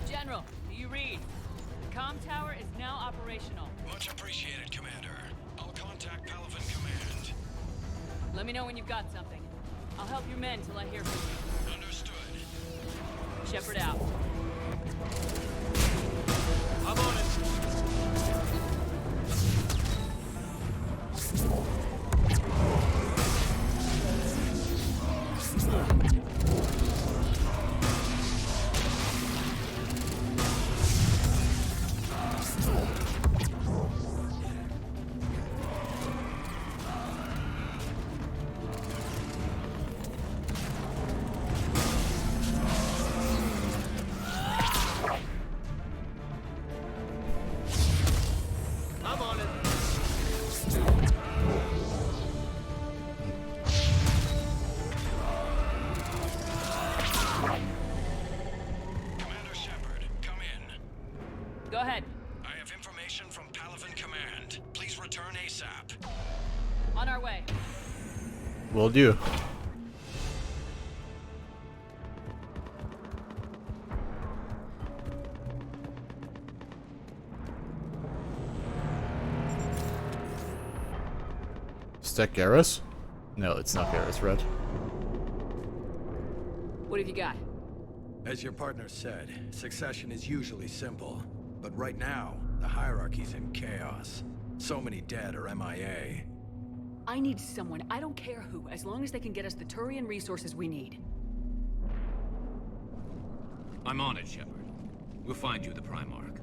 General, do you read? The comm tower is now operational. Much appreciated, Commander. I'll contact Palaven Command. Let me know when you've got something. I'll help your men till I hear from you. Understood. Shepard out. I'm on it. I'm on it. Commander Shepard, come in. Go ahead. I have information from Palaven Command. Please return ASAP. On our way. Will do. Is that Garrus? No, it's not Garrus, right? What have you got? As your partner said, succession is usually simple. But right now, the hierarchy's in chaos. So many dead or MIA. I need someone, I don't care who, as long as they can get us the Turian resources we need. I'm on it, Shepard. We'll find you the Primarch.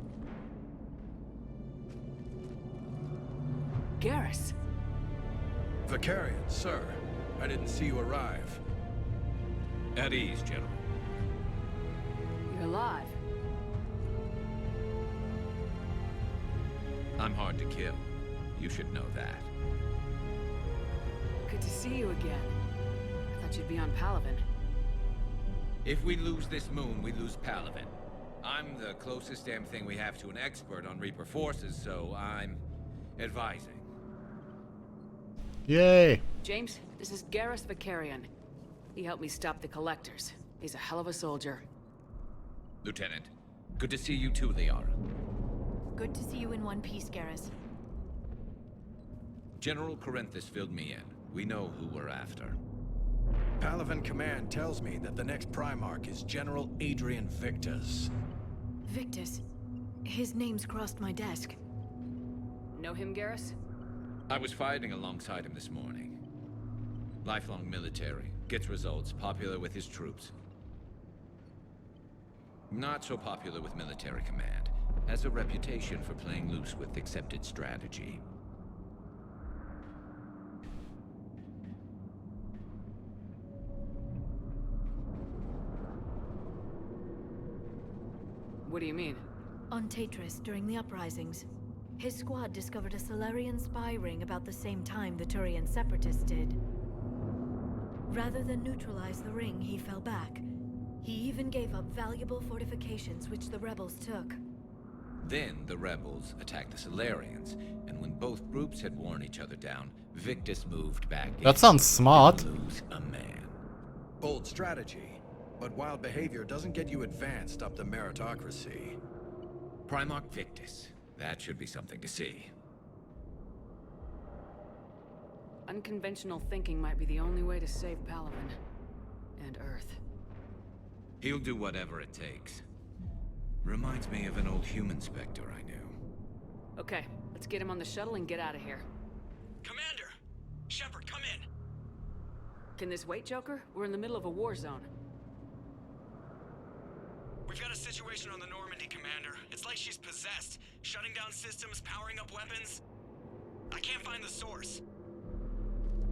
Garrus. Vicarian, sir. I didn't see you arrive. At ease, General. You're alive. I'm hard to kill. You should know that. Good to see you again. I thought you'd be on Palaven. If we lose this moon, we lose Palaven. I'm the closest damn thing we have to an expert on Reaper forces, so I'm advising. Yay! James, this is Garrus Vicarian. He helped me stop the Collectors. He's a hell of a soldier. Lieutenant, good to see you too, Liara. Good to see you in one piece, Garrus. General Corinthus filled me in. We know who we're after. Palaven Command tells me that the next Primarch is General Adrian Victus. Victus. His name's crossed my desk. Know him, Garrus? I was fighting alongside him this morning. Lifelong military, gets results, popular with his troops. Not so popular with military command. Has a reputation for playing loose with accepted strategy. What do you mean? On Tatris, during the uprisings, his squad discovered a Solarian spy ring about the same time the Turian separatists did. Rather than neutralize the ring, he fell back. He even gave up valuable fortifications which the rebels took. Then the rebels attacked the Solarians, and when both groups had worn each other down, Victus moved back in. That sounds smart. Lose a man. Bold strategy, but wild behavior doesn't get you advanced up the meritocracy. Primarch Victus. That should be something to see. Unconventional thinking might be the only way to save Palaven. And Earth. He'll do whatever it takes. Reminds me of an old human Spectre I knew. Okay, let's get him on the shuttle and get out of here. Commander! Shepard, come in! Can this wait, Joker? We're in the middle of a war zone. We've got a situation on the Normandy, Commander. It's like she's possessed. Shutting down systems, powering up weapons. I can't find the source.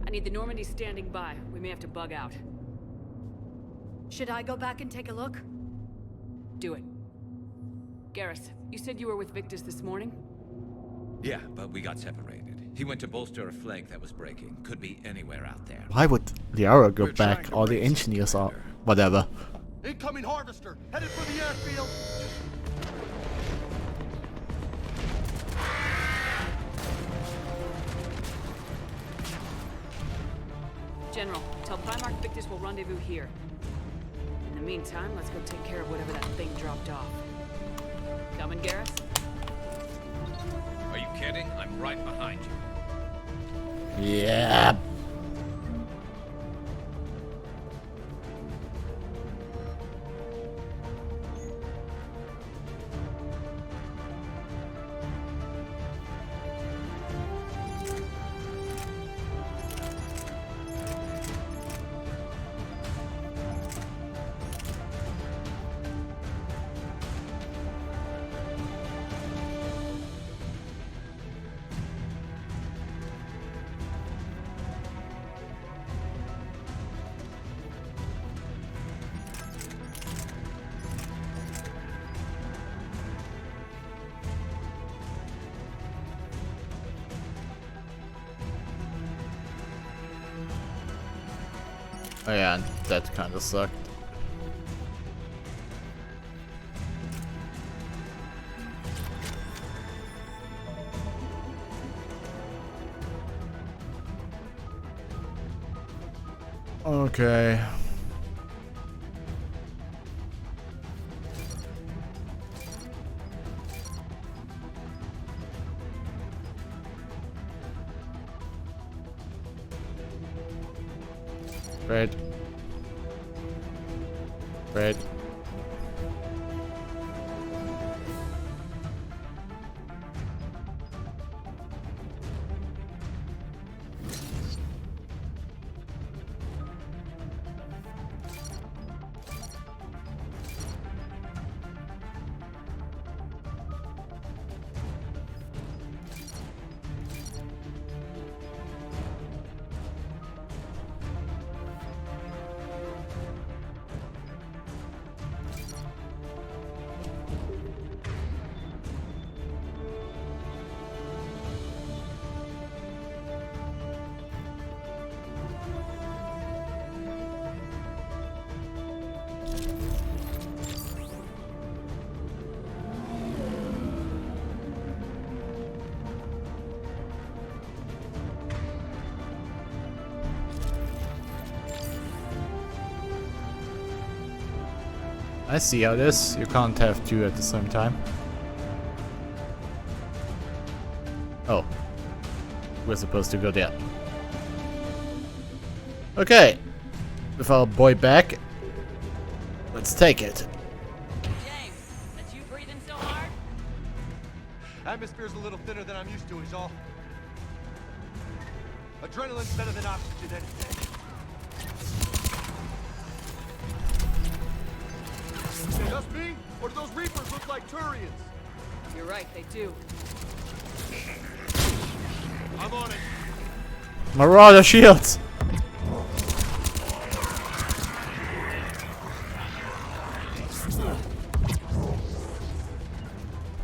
I need the Normandy standing by. We may have to bug out. Should I go back and take a look? Do it. Garrus, you said you were with Victus this morning? Yeah, but we got separated. He went to bolster a flank that was breaking. Could be anywhere out there. Why would Liara go back? Or the engineers are whatever. Incoming harvester, headed for the airfield. General, tell Primarch Victus will rendezvous here. In the meantime, let's go take care of whatever that thing dropped off. Coming, Garrus? Are you kidding? I'm right behind you. Yeah. Oh yeah, that kinda sucked. Okay. Red. Red. I see how it is. You can't have two at the same time. Oh. We're supposed to go there. Okay. with our boy back. Let's take it. James, that's you breathing so hard? Atmosphere's a little thinner than I'm used to is all. Adrenaline's better than oxygen any day. Just me? Or do those Reapers look like Turians? You're right, they do. I'm on it. Marauder shields!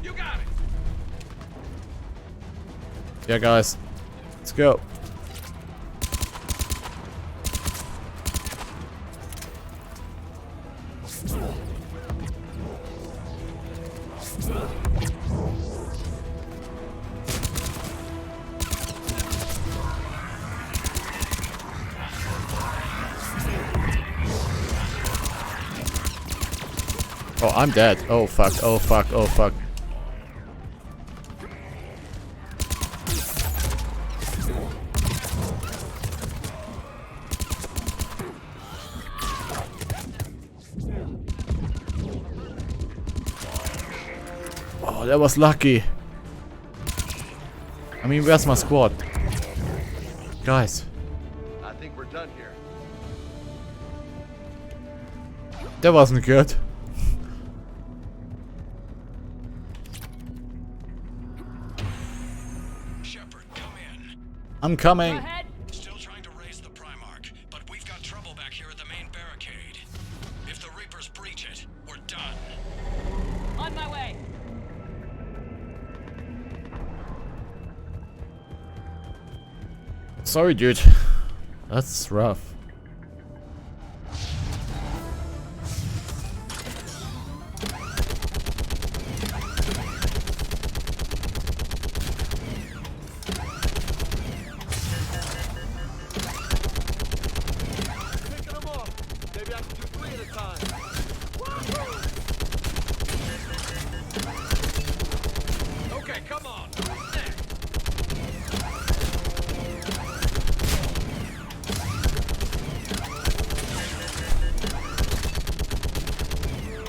You got it. Yeah, guys. Let's go. Oh, I'm dead. Oh fuck, oh fuck, oh fuck. Oh, that was lucky. I mean, where's my squad? Guys. I think we're done here. That wasn't good. I'm coming. Still trying to raise the Primarch, but we've got trouble back here at the main barricade. If the Reapers breach it, we're done. On my way. Sorry, dude. That's rough.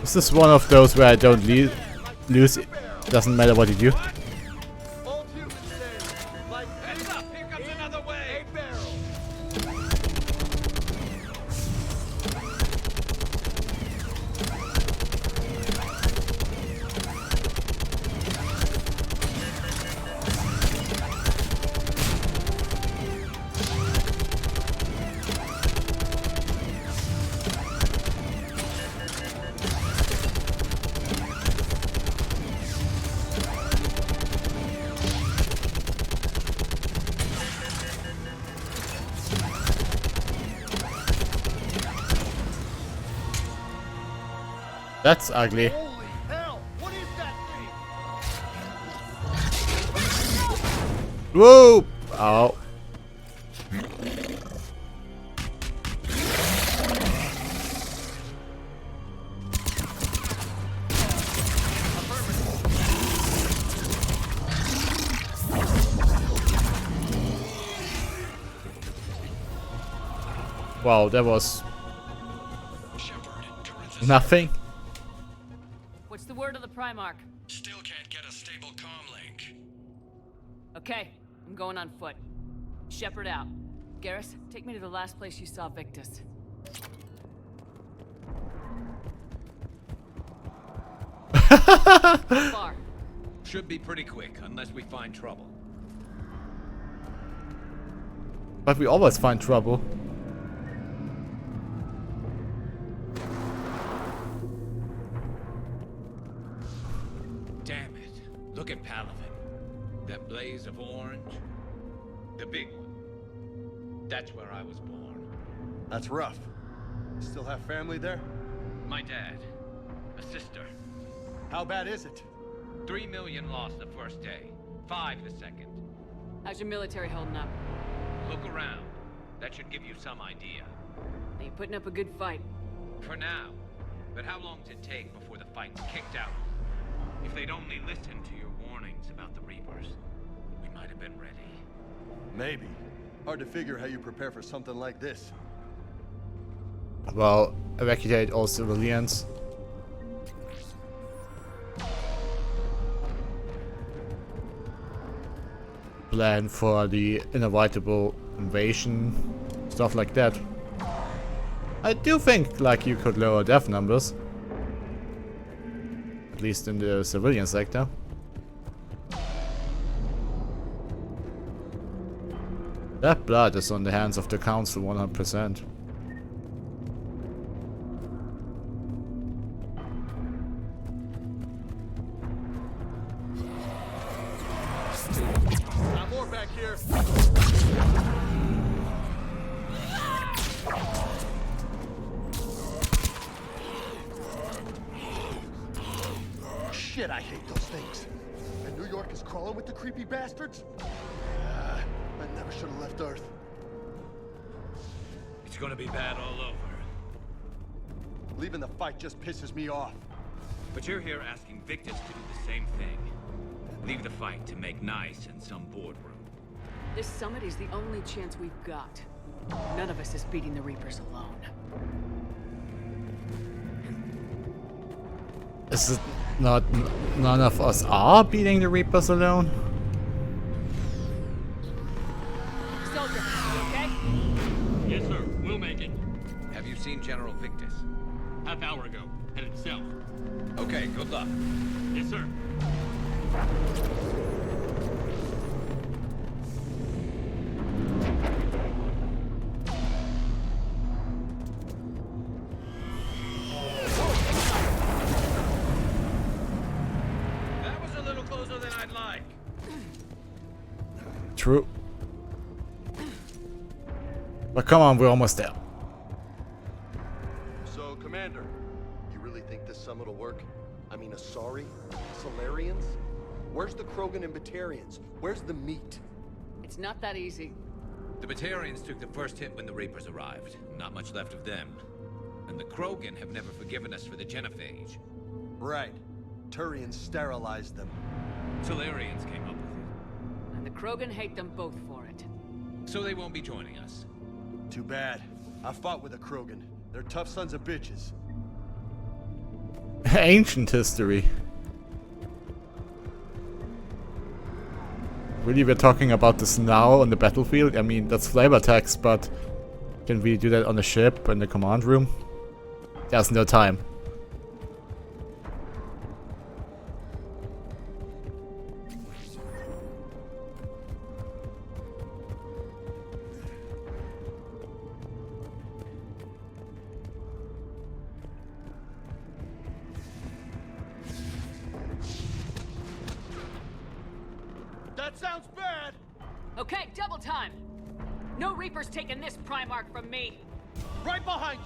This is one of those where I don't lose. It doesn't matter what you do. That's ugly. Holy hell! What is that thing? Whoa! Ow. Wow, that was nothing. What's the word of the Primarch? Still can't get a stable comm link. Okay, I'm going on foot. Shepard out. Garrus, take me to the last place you saw Victus. Far. Should be pretty quick, unless we find trouble. But we always find trouble. Damn it. Look at Palaven. That blaze of orange. The big one. That's where I was born. That's rough. Still have family there? My dad. A sister. How bad is it? 3 million lost the first day. 5 the second. How's your military holding up? Look around. That should give you some idea. Are you putting up a good fight? For now. But how long does it take before the fight's kicked out? If they'd only listened to your warnings about the Reapers, we might have been ready. Maybe. Hard to figure how you prepare for something like this. Well, evacuate all civilians. Plan for the inevitable invasion, stuff like that. I do think like you could lower death numbers, at least in the civilian sector. That blood is on the hands of the council 100%. More back here. Shit, I hate those things. And New York is crawling with the creepy bastards? I never should have left Earth. It's gonna be bad all over. Leaving the fight just pisses me off. But you're here asking Victus to do the same thing. Leave the fight to make nice in some boardroom. This summit is the only chance we've got. None of us is beating the Reapers alone. Is it not none of us are beating the Reapers alone? Soldier, you okay? Yes, sir. We'll make it. Have you seen General Victus? Half hour ago. Headed south. Okay, good luck. Yes, sir. That was a little closer than I'd like. True. But come on, we're almost there. So, Commander, you really think this summit will work? I mean, Asari? Solarians? Where's the Krogan and Batarians? Where's the meat? It's not that easy. The Batarians took the first hit when the Reapers arrived. Not much left of them. And the Krogan have never forgiven us for the genophage. Right. Turians sterilized them. Solarians came up with it. And the Krogan hate them both for it. So they won't be joining us. Too bad. I fought with a Krogan. They're tough sons of bitches. Ancient history. Really, we're talking about this now on the battlefield? I mean, that's flavor text, but can we do that on the ship in the command room? There's no time. That sounds bad! Okay, double time! No Reaper's taking this Primarch from me! Right behind you!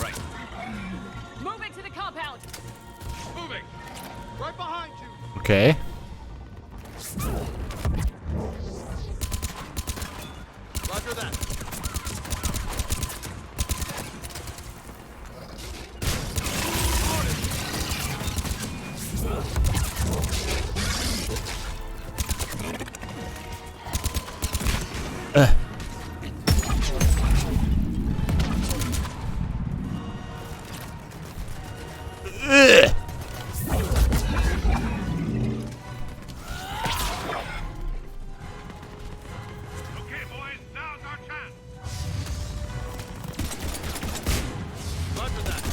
Right. Move into the compound! Moving! Right behind you! Okay. Roger that. Okay, boys. Now's our chance. Roger that.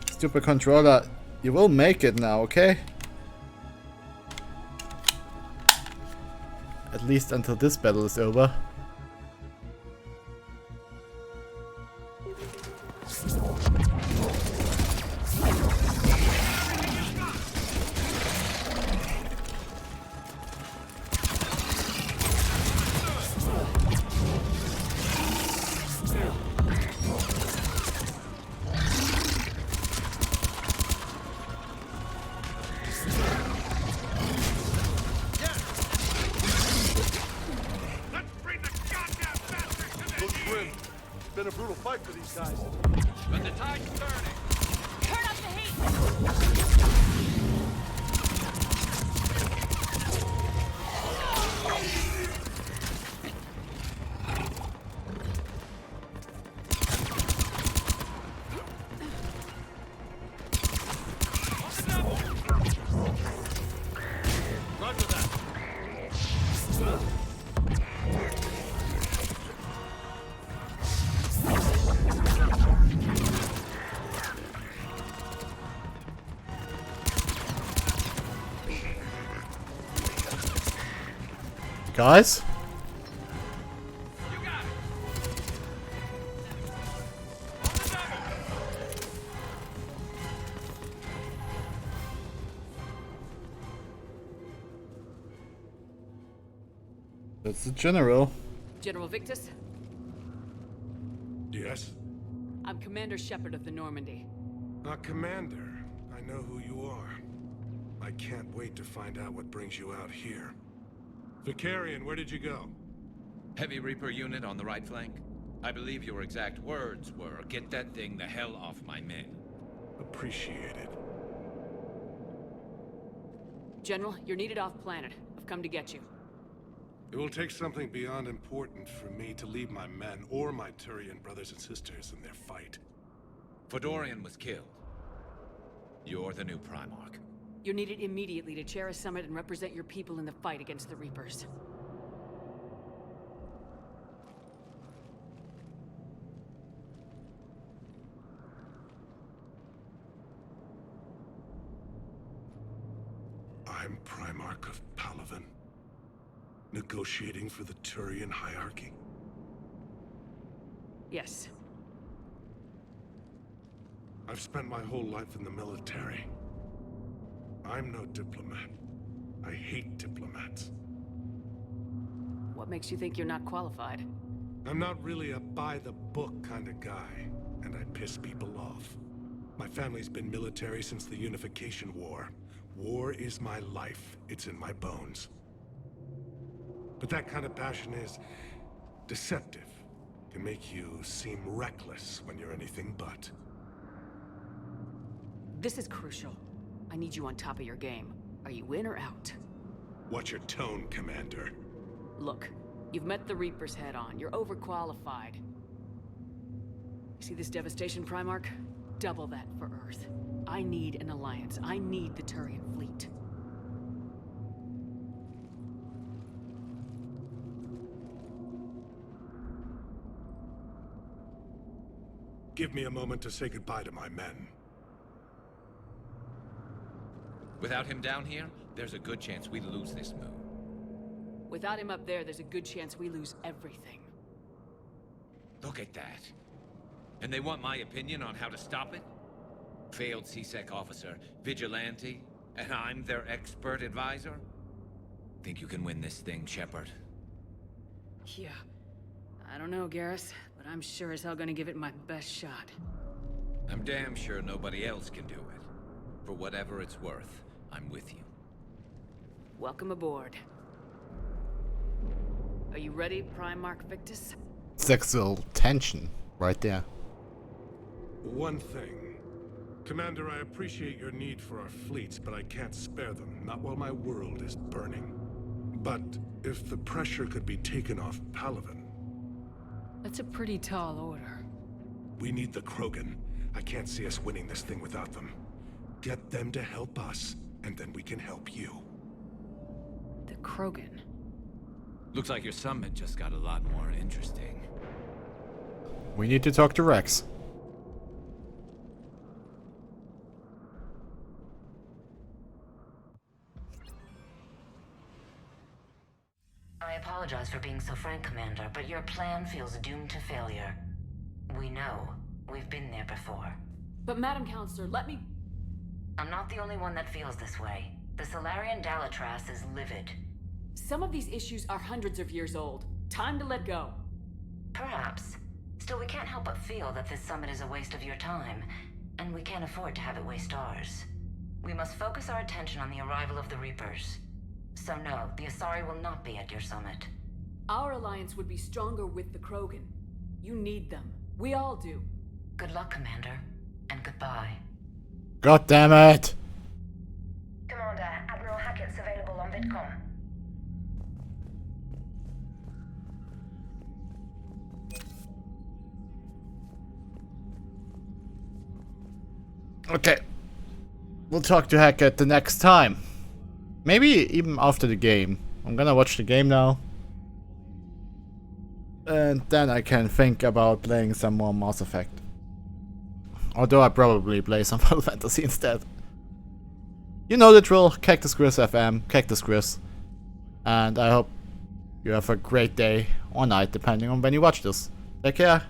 Stupid controller. You will make it now, okay? At least until this battle is over. after these guys. But the tide's turning. Turn up the heat! Roger that. Guys? That's the general. General Victus, Yes? I'm Commander Shepard of the Normandy. Commander, I know who you are. I can't wait to find out what brings you out here. Vicarian, where did you go? Heavy Reaper unit on the right flank. I believe your exact words were, "Get that thing the hell off my men." Appreciated. General, you're needed off planet. I've come to get you. It will take something beyond important for me to leave my men or my Turian brothers and sisters in their fight. Fedorian was killed. You're the new Primarch. You're needed immediately to chair a summit and represent your people in the fight against the Reapers. I'm Primarch of Palaven, negotiating for the Turian hierarchy. Yes. I've spent my whole life in the military. I'm no diplomat. I hate diplomats. What makes you think you're not qualified? I'm not really a by-the-book kind of guy, and I piss people off. My family's been military since the Unification War. War is my life. It's in my bones. But that kind of passion is deceptive. Can make you seem reckless when you're anything but. This is crucial. I need you on top of your game. Are you in or out? Watch your tone, Commander. Look, you've met the Reapers head on. You're overqualified. See this devastation, Primarch? Double that for Earth. I need an alliance. I need the Turian fleet. Give me a moment to say goodbye to my men. Without him down here, there's a good chance we lose this moon. Without him up there, there's a good chance we lose everything. Look at that. And they want my opinion on how to stop it? Failed CSEC officer, vigilante, and I'm their expert advisor? Think you can win this thing, Shepard? Yeah. I don't know, Garrus, but I'm sure as hell gonna give it my best shot. I'm damn sure nobody else can do it. For whatever it's worth, I'm with you. Welcome aboard. Are you ready, Primarch Victus? Sexual tension right there. One thing. Commander, I appreciate your need for our fleets, but I can't spare them, not while my world is burning. But if the pressure could be taken off Palaven... That's a pretty tall order. We need the Krogan. I can't see us winning this thing without them. Get them to help us, and then we can help you. The Krogan? Looks like your summit just got a lot more interesting. We need to talk to Rex. I apologize for being so frank, Commander, but your plan feels doomed to failure. We know. We've been there before. But Madam Counselor, let me... I'm not the only one that feels this way. The Solarian Dalatras is livid. Some of these issues are hundreds of years old. Time to let go. Perhaps. Still, we can't help but feel that this summit is a waste of your time, and we can't afford to have it waste ours. We must focus our attention on the arrival of the Reapers. So no, the Asari will not be at your summit. Our alliance would be stronger with the Krogan. You need them. We all do. Good luck, Commander, and goodbye. God damn it! Commander, Admiral Hackett's available on VidCom. Okay. We'll talk to Hackett the next time. Maybe even after the game. I'm gonna watch the game now. And then I can think about playing some more Mass Effect. Although I probably play some Final Fantasy instead. You know the drill, CactusKris FM, CactusKris. And I hope you have a great day or night, depending on when you watch this. Take care.